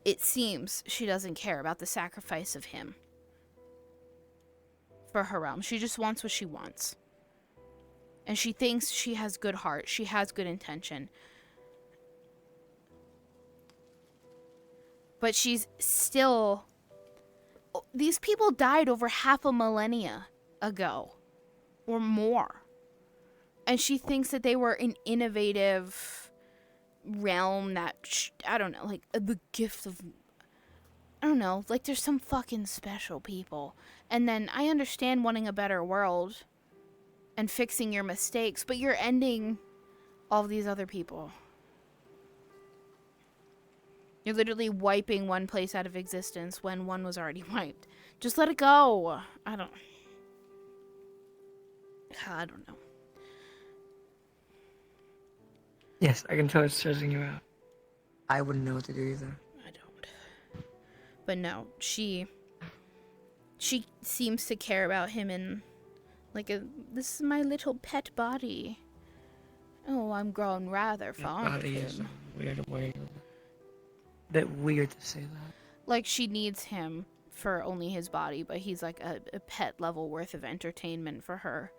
It seems she doesn't care about the sacrifice of him for her realm. She just wants what she wants. And she thinks she has good heart. She has good intention. But she's still... These people died over half a millennia ago. Or more. And she thinks that they were an innovative realm that... I don't know, like, the gift of... I don't know, like, there's some fucking special people. And then I understand wanting a better world and fixing your mistakes, but you're ending all these other people. You're literally wiping one place out of existence when one was already wiped. Just let it go. I don't know. Yes, I can tell it's stressing you out. I wouldn't know what to do either. I don't. But no, she seems to care about him in like this is my little pet body. Oh, I'm grown rather fond of Body is him. a weird way. Bit weird to say that. Like she needs him for only his body, but he's like a pet level worth of entertainment for her.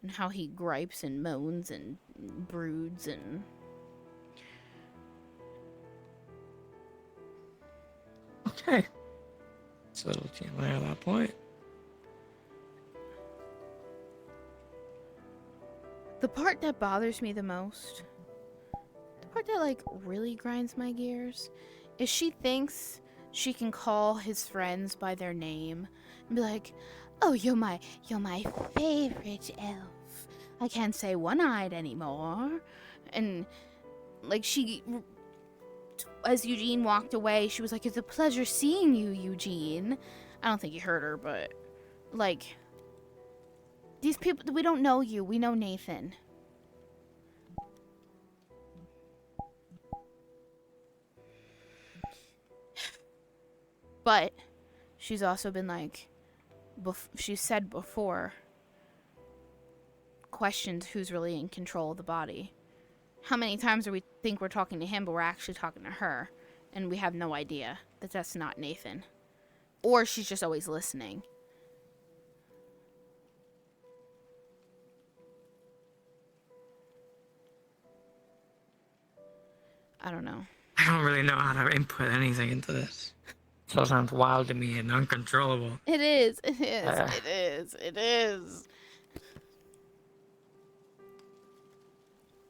And how he gripes and moans and broods and... Okay. It's a little TMI at that point. The part that bothers me the most, the part that like really grinds my gears, is she thinks she can call his friends by their name and be like, "Oh, you're my favorite elf. I can't say one-eyed anymore." And like she, as Eugene walked away, she was like, "It's a pleasure seeing you, Eugene." I don't think he heard her, but like, these people, we don't know you. We know Nathan. But she's also been like, she said before, questioned who's really in control of the body. How many times do we think we're talking to him, but we're actually talking to her, and we have no idea that that's not Nathan, or she's just always listening. I don't know. I don't really know how to input anything into this. It all sounds wild to me and uncontrollable. It is. It is. It is. It is.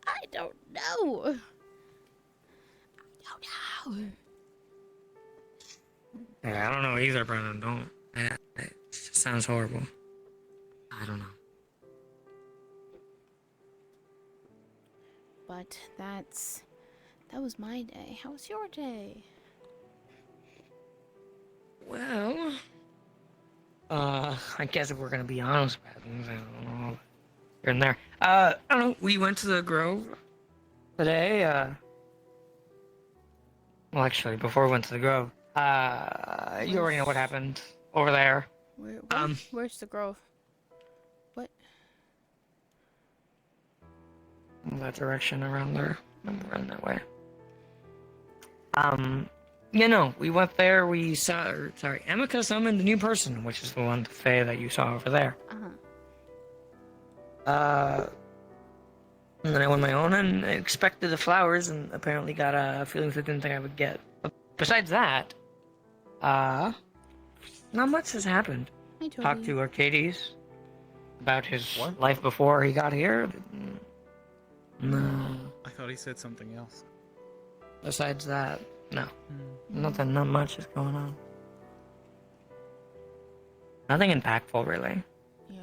I don't know. I don't know. Yeah, I don't know either, Brennan. Don't. It just sounds horrible. I don't know. But that was my day. How was your day? Well, I guess if we're gonna be honest about things, I don't know. Here and there. I don't know. We went to the Grove today. Well, actually, before we went to the Grove, you already know what happened over there. Where's the Grove? What? That direction around there. I'm running that way. You know, we went there, we saw, Emika summoned a new person, which is the one, the Fae that you saw over there. And then I went my own and expected the flowers and apparently got feelings I didn't think I would get. But besides that, not much has happened. Talked to Arcades about his life before he got here. No. I thought he said something else. Besides that, no. Not much is going on. Nothing impactful, really. Yeah.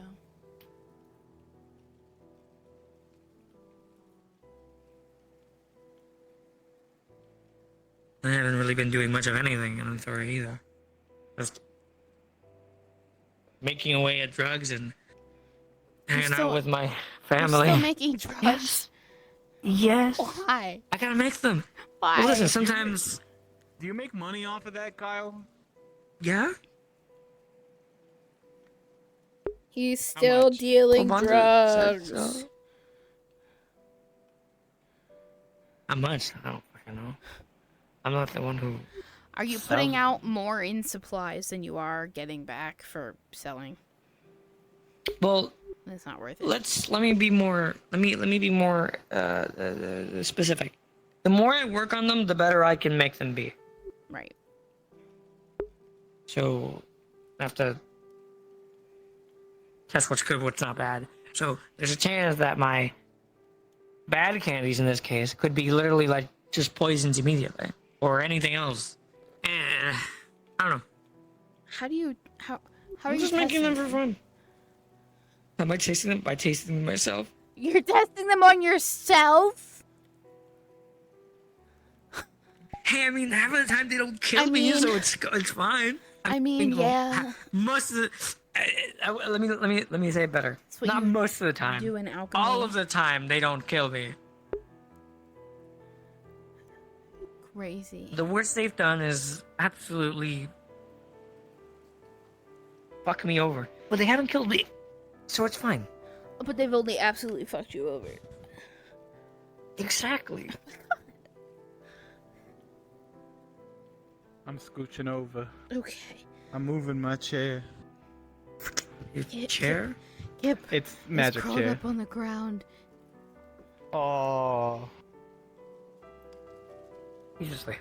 I haven't really been doing much of anything in Aether either. Just making away at drugs and hanging out with my family. You're still making drugs? Yes. Why? I gotta make them. Why? Well, listen, sometimes... Do you make money off of that, Kyle? Yeah? He's still dealing drugs. How much? I don't fucking know. I'm not the one who... Are you putting out more in supplies than you are getting back for selling? Well... It's not worth it. Let me be more specific. The more I work on them, the better I can make them be. Right. So I have to test what's good, what's not bad. So there's a chance that my bad candies in this case could be literally like just poisons immediately, or anything else. I don't know. How are you I'm just making them for fun. Am I tasting them? By tasting them myself. You're testing them on yourself? Hey, I mean, half of the time they don't kill me, so it's fine. Yeah. Most of the let me say it better. Not most of the time. Do in alchemy. All of the time they don't kill me. Crazy. The worst they've done is absolutely fuck me over. But they haven't killed me, so it's fine. But they've only absolutely fucked you over. Exactly. I'm scooching over. Okay. I'm moving my chair. Your chair? Yep. It's magic curled chair. up on the ground. Oh. Usually.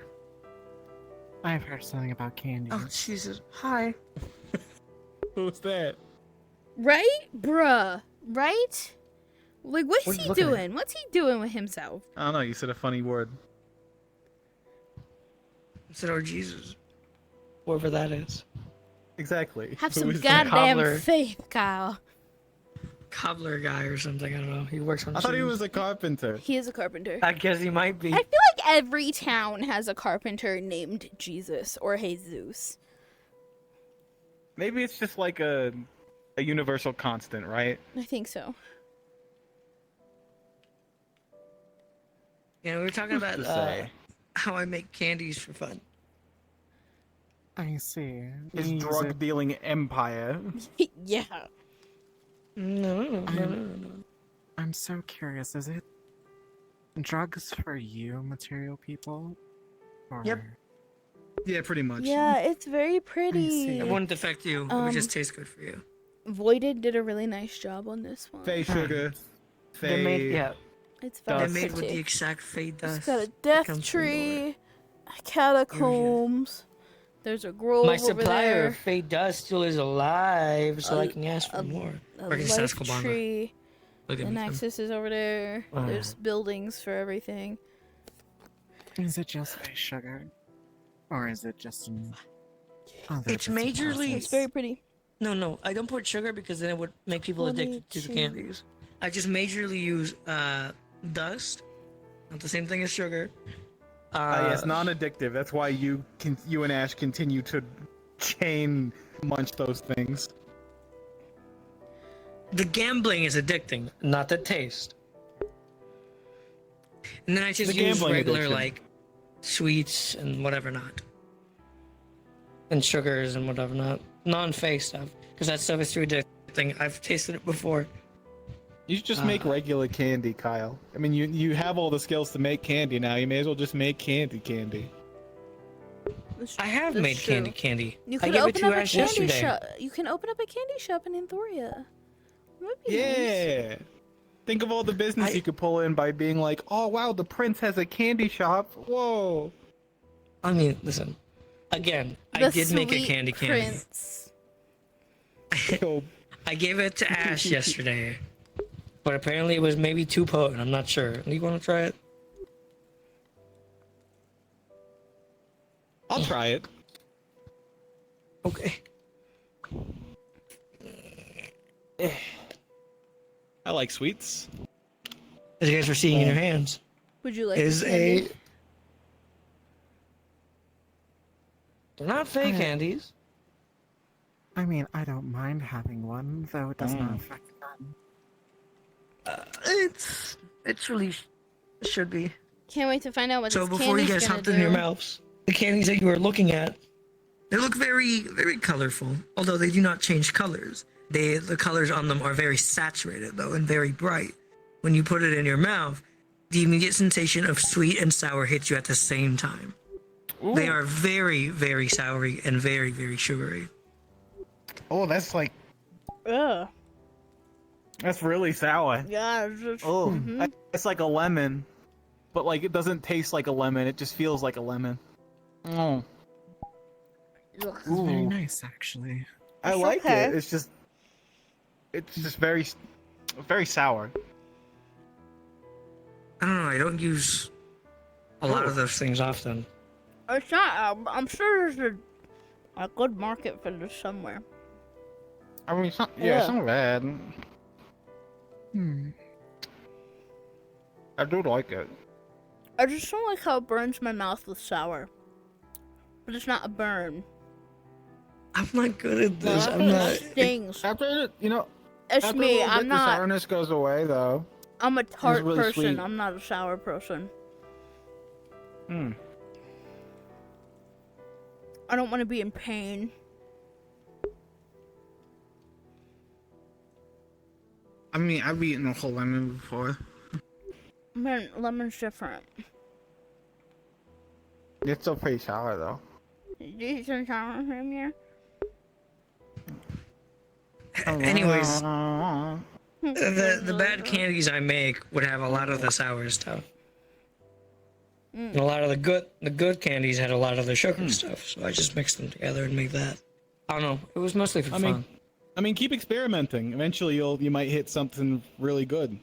I've heard something about candy. Oh Jesus! Hi. Who's that? Right, bruh? Right? Like, what's What are you he looking at? doing? What's he doing with himself? I don't know. You said a funny word. Instead of Jesus, whoever that is. Exactly. Have Who some is that? goddamn Cobbler. faith, Kyle. Cobbler guy or something. I don't know. He works on. I thought he shoes. was a carpenter. He is a carpenter. I guess he might be. I feel like every town has a carpenter named Jesus or Jesus. Maybe it's just like a universal constant, right? I think so. Yeah, we were talking about to say? how I make candies for fun. I see. His Is drug it- dealing empire. Yeah. No. I'm so curious. Is it drugs for you, material people? Or... Yep. Yeah, pretty much. Yeah, it's very pretty. It wouldn't affect you. It would just taste good for you. Voided did a really nice job on this one. Fey sugar. They made Fey. It's They're very made with pretty. the exact fade dust. It's got a that death comes from nowhere. tree, catacombs. There's a grove My over supplier there. of fade dust still is alive, so I can ask for more. A Or I can just ask life Obama. tree. Look The at me. Nexus is over there. Wow. There's buildings for everything. Is it just face sugar? Or is it just an other It's bits and majorly. It's very pretty. No, I don't put sugar because then it would make people addicted to the 22. candies. I just majorly use dust, not the same thing as sugar. Yes, non-addictive. That's why you and Ash continue to chain munch those things. The gambling is addicting, not the taste. And then I just The use gambling regular addiction. like sweets and whatever not, and sugars and whatever not, non-face stuff, because that stuff is too addicting. I've tasted it before. You should just make regular candy, Kyle. I mean, you have all the skills to make candy now. You may as well just make candy. I have That's made true. candy. You I could gave it open to up a Ash candy yesterday. shop. You can open up a candy shop in Anthoria. That'd be nice. Yeah. Think of all the business you could pull in by being like, oh wow, the prince has a candy shop. Whoa. I mean, listen. Again, I The did make a Sweet candy. Prince. I gave it to Ash yesterday, but apparently it was maybe too potent. I'm not sure. Do you want to try it? I'll try it. Okay. I like sweets. As you guys were seeing in your hands, Would you like is the candy? a. They're not fake candies. I mean, I don't mind having one, though it does not affect them. It's really should be. Can't wait to find out what So this before you candy's get gonna something in your do. mouths, the candies that you are looking at, they look very, very colorful. Although they do not change colors. The colors on them are very saturated though and very bright. When you put it in your mouth, the immediate sensation of sweet and sour hits you at the same time. They are very, very soury and very, very sugary. Oh, that's like Ugh. that's really sour. Yeah. It's just, Oh, mhm. it's like a lemon, but like it doesn't taste like a lemon. It just feels like a lemon. Oh, Ugh. It's very Ooh. nice, actually. I It's like okay. it. It's just very sour. I don't know, I don't use a lot of those things often. It's not. I'm sure there's a good market for this somewhere. I mean, it's not. Yeah, Yeah. it's not bad. Hmm. I do like it. I just don't like how it burns my mouth with sour. But it's not a burn. I'm not good at this. No, I'm not. It stings. After you know, It's after me. a little I'm bit, the not. sourness goes away though. I'm a tart really person. sweet. I'm not a sour person. Hmm. I don't want to be in pain. I mean, I've eaten a whole lemon before. Man, lemon's different. It's still pretty sour though. Did you eat some sour cream here? Anyways, the bad candies I make would have a lot of the sour stuff. And a lot of the good candies had a lot of the sugar stuff, so I just mixed them together and make that. I don't know. It was mostly for fun. I mean, keep experimenting. Eventually, you might hit something really good.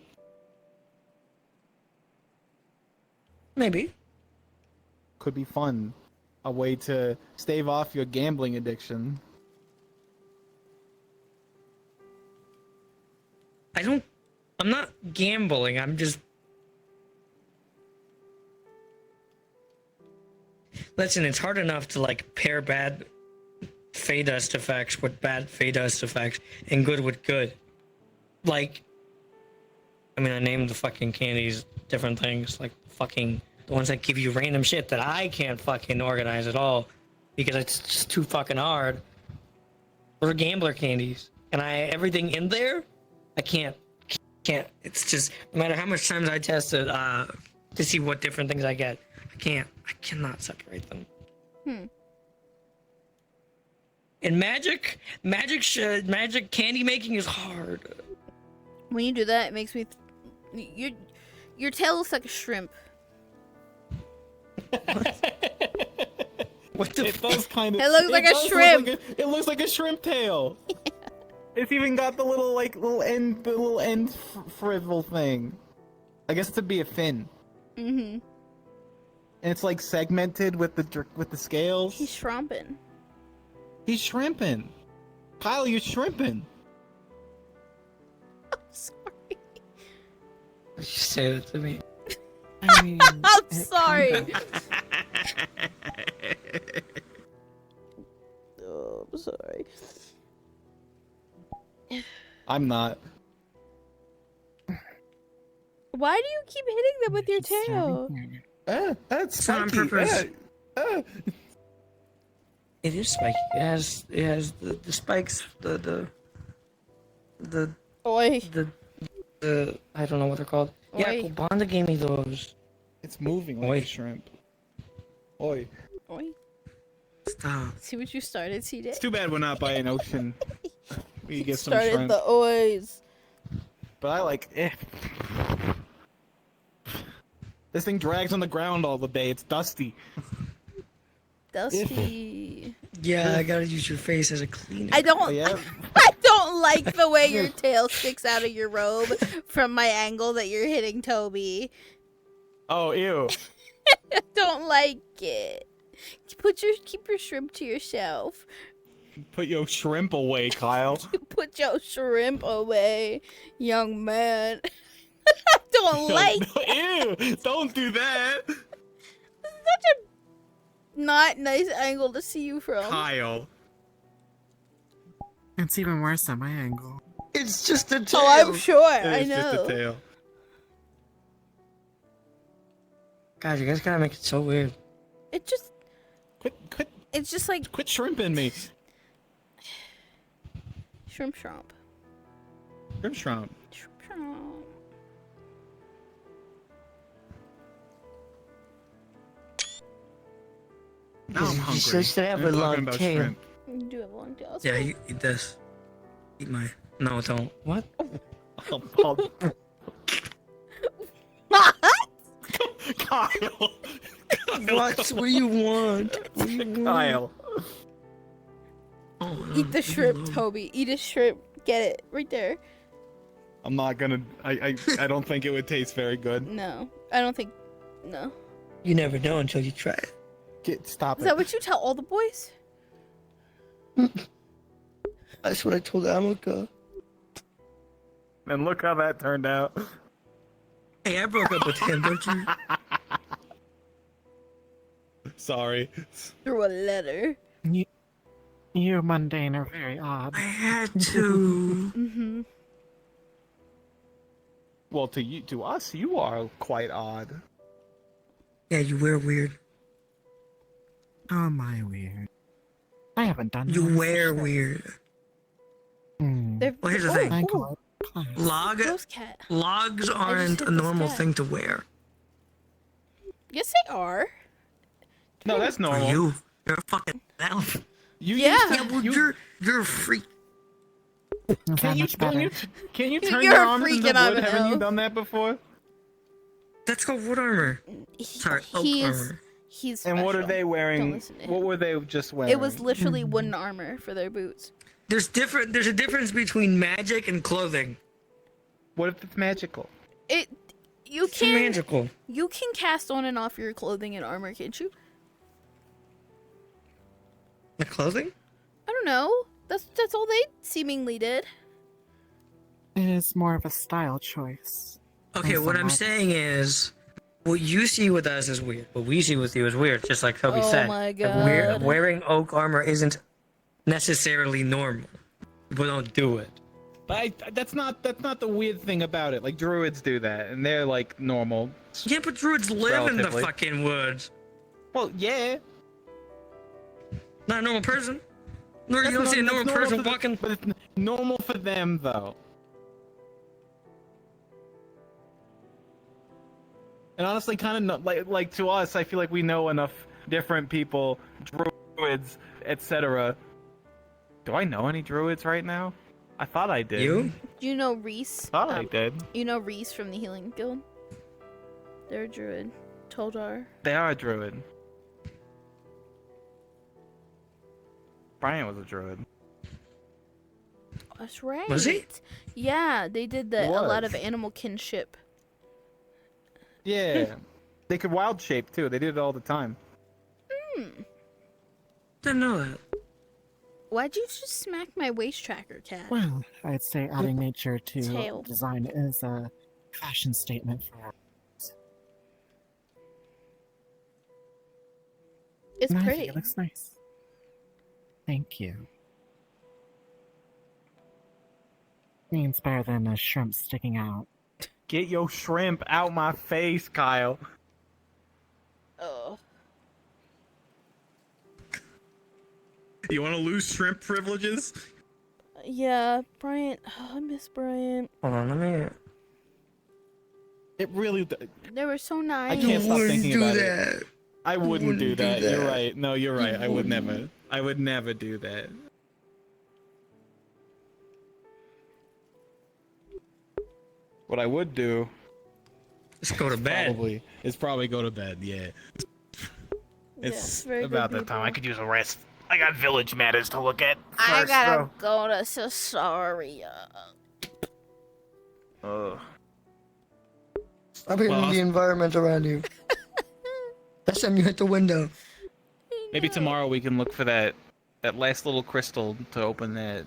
Maybe. Could be fun. A way to stave off your gambling addiction. I'm not gambling. I'm just. Listen, it's hard enough to like pair bad Fey Dust effects with bad Fey Dust effects and good with good. Like, I mean, I named the fucking candies different things, like fucking the ones that give you random shit that I can't fucking organize at all because it's just too fucking hard. Those are gambler candies, and everything in there, I can't. It's just no matter how much times I test it to see what different things I get, I cannot separate them. And magic candy making is hard. When you do that, it makes me. Your tail looks like a shrimp. What the It does kind of. It looks like a shrimp. It looks like a shrimp tail. It's even got the little end frizzle thing. I guess to be a fin. Mm-hmm. And it's like segmented with the scales. He's shrimping. He's shrimping. Kyle, you're shrimping. I'm sorry. You say that to me. I mean, I'm sorry. Oh, I'm sorry. I'm not. Why do you keep hitting them with your tail? That's It's not on spiky. purpose. It is spiky. It has the spikes. The Oi. the I don't know what they're called. Yeah, Oi. Kobanda gave me those. It's moving like Oi. a shrimp. Oi. Oi. Stop. See what you started, CJ? It's too bad we're not by an ocean. We get some Started shrimp. the oys. But I like. This thing drags on the ground all the day. It's dusty. Dusty. Yeah, I gotta use your face as a cleaner. I don't. Yeah. I don't like the way your tail sticks out of your robe from my angle that you're hitting Toby. Oh, ew. I don't like it. Keep your shrimp to yourself. Put your shrimp away, Kyle. Put your shrimp away, young man. I don't like. Ew! Don't do that. Such a not nice angle to see you from. Kyle. it's even worse at my angle. It's just a tail. Oh, I'm sure. It I is just know. a tail. God, you guys gotta make it so weird. It just. Quit It's just like shrimping me. shrimp. Shrimp. Shrimp. Now I'm You hungry. supposed to have We're a talking long about tail. shrimp. You do have long tails. Yeah, you eat this. Eat my. No, don't. What? Kyle. What? What do you want? What do you want? Kyle. Oh, no, Eat the leave me shrimp, alone. Toby. Eat a shrimp. Get it right there. I'm not gonna. I don't think it would taste very good. No, I don't think. No. You never know until you try it. Stop Is it. that what you tell all the boys? That's what I told Amaka. And look how that turned out. Hey, I broke up with him, don't you? Sorry. Through a letter. You mundane are very odd. I had to. Mm-hmm. Well, to us, you are quite odd. Yeah, you wear weird. How am I weird? I haven't done You that wear for shit. weird. They're- Well, here's the oh, thing. I oh, call it class. Ghost cat. Logs aren't did a this normal cat. thing to wear. Yes, they are. No, that's For normal. you're a fucking elf. You Yeah. used to- Yeah, well, you're a freak. Is that Can you much better? can you turn You're your a arms freak into and I'm wood? an Haven't you elf. done that before? That's called wood armor. Sorry, oak armor. He's And what are special. they Don't wearing? listen to him. What were they just wearing? It was literally wooden armor for their boots. There's a difference between magic and clothing. What if it's magical? You It's can magical. you can cast on and off your clothing and armor, can't you? The clothing? I don't know. That's all they seemingly did. It is more of a style choice. Okay, Based what on I'm my- saying is, what you see with us is weird. What we see with you is weird, just like Toby Oh said. my That God. wearing oak armor isn't necessarily normal. People don't do it. But that's not the weird thing about it. Like druids do that, and they're like normal. Yeah, but druids live in the Relatively. fucking woods. Well, yeah. Not a normal person. Nor you That's don't see a that's normal person for the- walking. But it's normal for them, though. And honestly, kind of like to us, I feel like we know enough different people, druids, etc. Do I know any druids right now? I thought I did. You? Do you know Reese? Thought I did. You know Reese from the Healing Guild? They're a druid. Toldar. They are a druid. Brian was a druid. That's right. Was he? Yeah, they did He a lot was. of animal kinship. Yeah. They could wild shape too. They did it all the time. Didn't know that. Why'd you just smack my waist tracker, cat? Well, I'd say adding nature to Tail. design is a fashion statement for It's and I think pretty. It looks nice. Thank you. Means better than a shrimp sticking out. Get your shrimp out my face, Kyle. Oh. You want to lose shrimp privileges? Yeah, Bryant. Oh, I miss Bryant. Hold on, let me. It really. They were so nice. I can't stop thinking do about that. it. I wouldn't do wouldn't do that. You're that. right. No, you're right. I would never. I would never do that. What I would do Just go to bed. probably go to bed. Yeah. It's very good about that time. I people. could use a rest. I got village matters to look at. I First, gotta go to Cesaria. Ugh. Stop hitting the environment around you. That's time you hit the window. Maybe tomorrow we can look for that last little crystal to open that.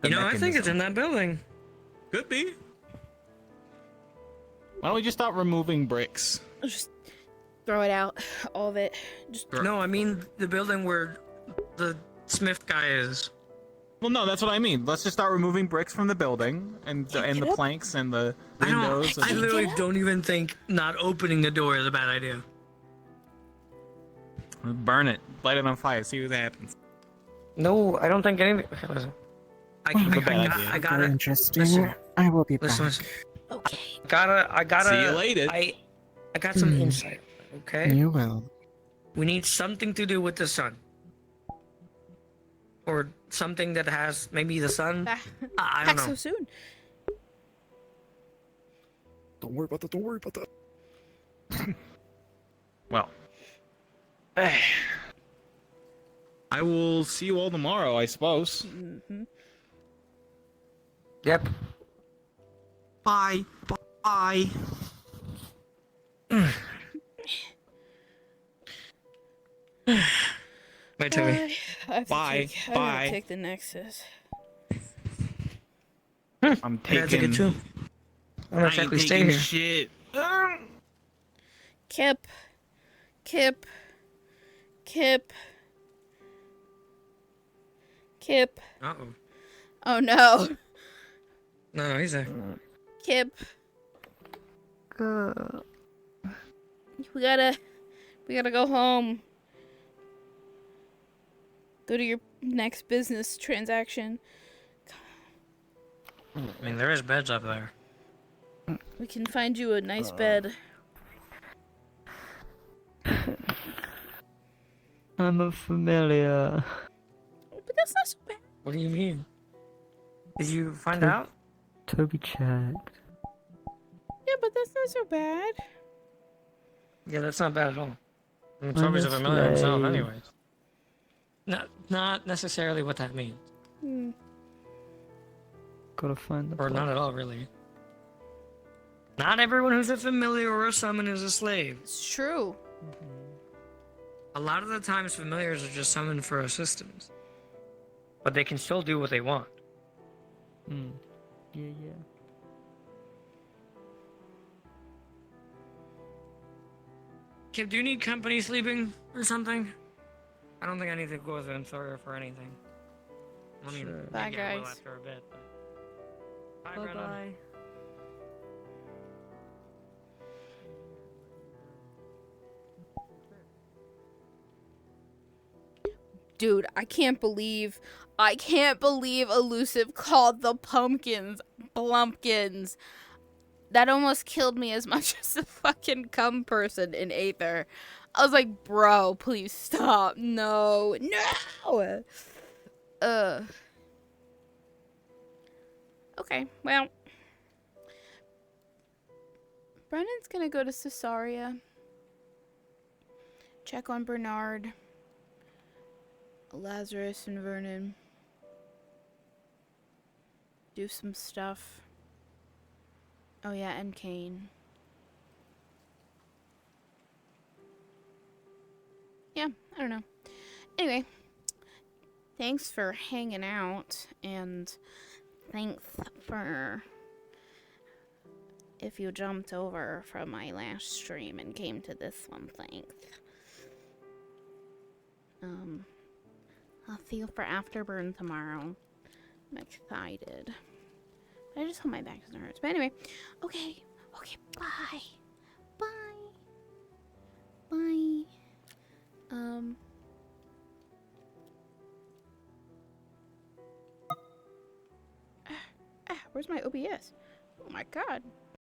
You know, I think it's in that building. Could be. Why don't we just stop removing bricks? Just throw it out, all of it. Just No, I mean the building where the Smith guy is. Well, no, that's what I mean. Let's just start removing bricks from the building and the get up. planks and the I windows. don't. I and literally Get up. don't even think not opening the door is a bad idea. burn it, light it on fire, see what happens. No, I don't think anything. Okay, listen. I a bad idea. I Very gotta. interesting. listen. I will be Listen, back. listen. okay. I gotta. See you later. I got some insight. Okay. You will. We need something to do with the sun. Or something that has maybe the sun. Back, I back don't know. so soon. Don't worry about that. Don't worry about that. Well, I will see you all tomorrow, I suppose. Mm-hmm. Yep. Bye. Bye. Bye, Toby. I have to Bye. take, I Bye. gotta take the Nexus. I'm I gotta take taking. it too. I'm gonna I ain't actually stay taking here. shit. Kip, Kip. Kip. Kip. Uh-oh. Oh no. No, he's there. Kip. We gotta go home. Go to your next business transaction. I mean, there is beds up there. We can find you a nice bed. I'm a familiar. But that's not so bad. What do you mean? Did you find out? Toby checked. Yeah, but that's not so bad. Yeah, that's not bad at all. I mean, I'm Toby's a a familiar himself, slave. anyways. Not necessarily what that means, Gotta find the or not at all, really. Not everyone who's a familiar or a summon is a slave. It's true. A lot of the times, familiars are just summoned for assistance, but they can still do what they want. Yeah. Kip, do you need company sleeping or something? I don't think I need to go with an Thoria for anything. I mean, Sure. Bye, maybe I will guys. after a bit. But... Bye, Brennan. Bye. Dude, I can't believe Elusive called the pumpkins Blumpkins. That almost killed me as much as the fucking cum person in Aether. I was like, bro, please stop. No. Okay, well. Brennan's gonna go to Caesarea. Check on Bernard. Lazarus and Vernon. Do some stuff. Oh yeah, and Kane. Yeah, I don't know. Anyway, thanks for hanging out, and thanks for if you jumped over from my last stream and came to this one, thanks. I'll see you for Afterburn tomorrow. I'm excited. I just hope my back doesn't hurt. But anyway, okay, bye. Where's my OBS? Oh my god.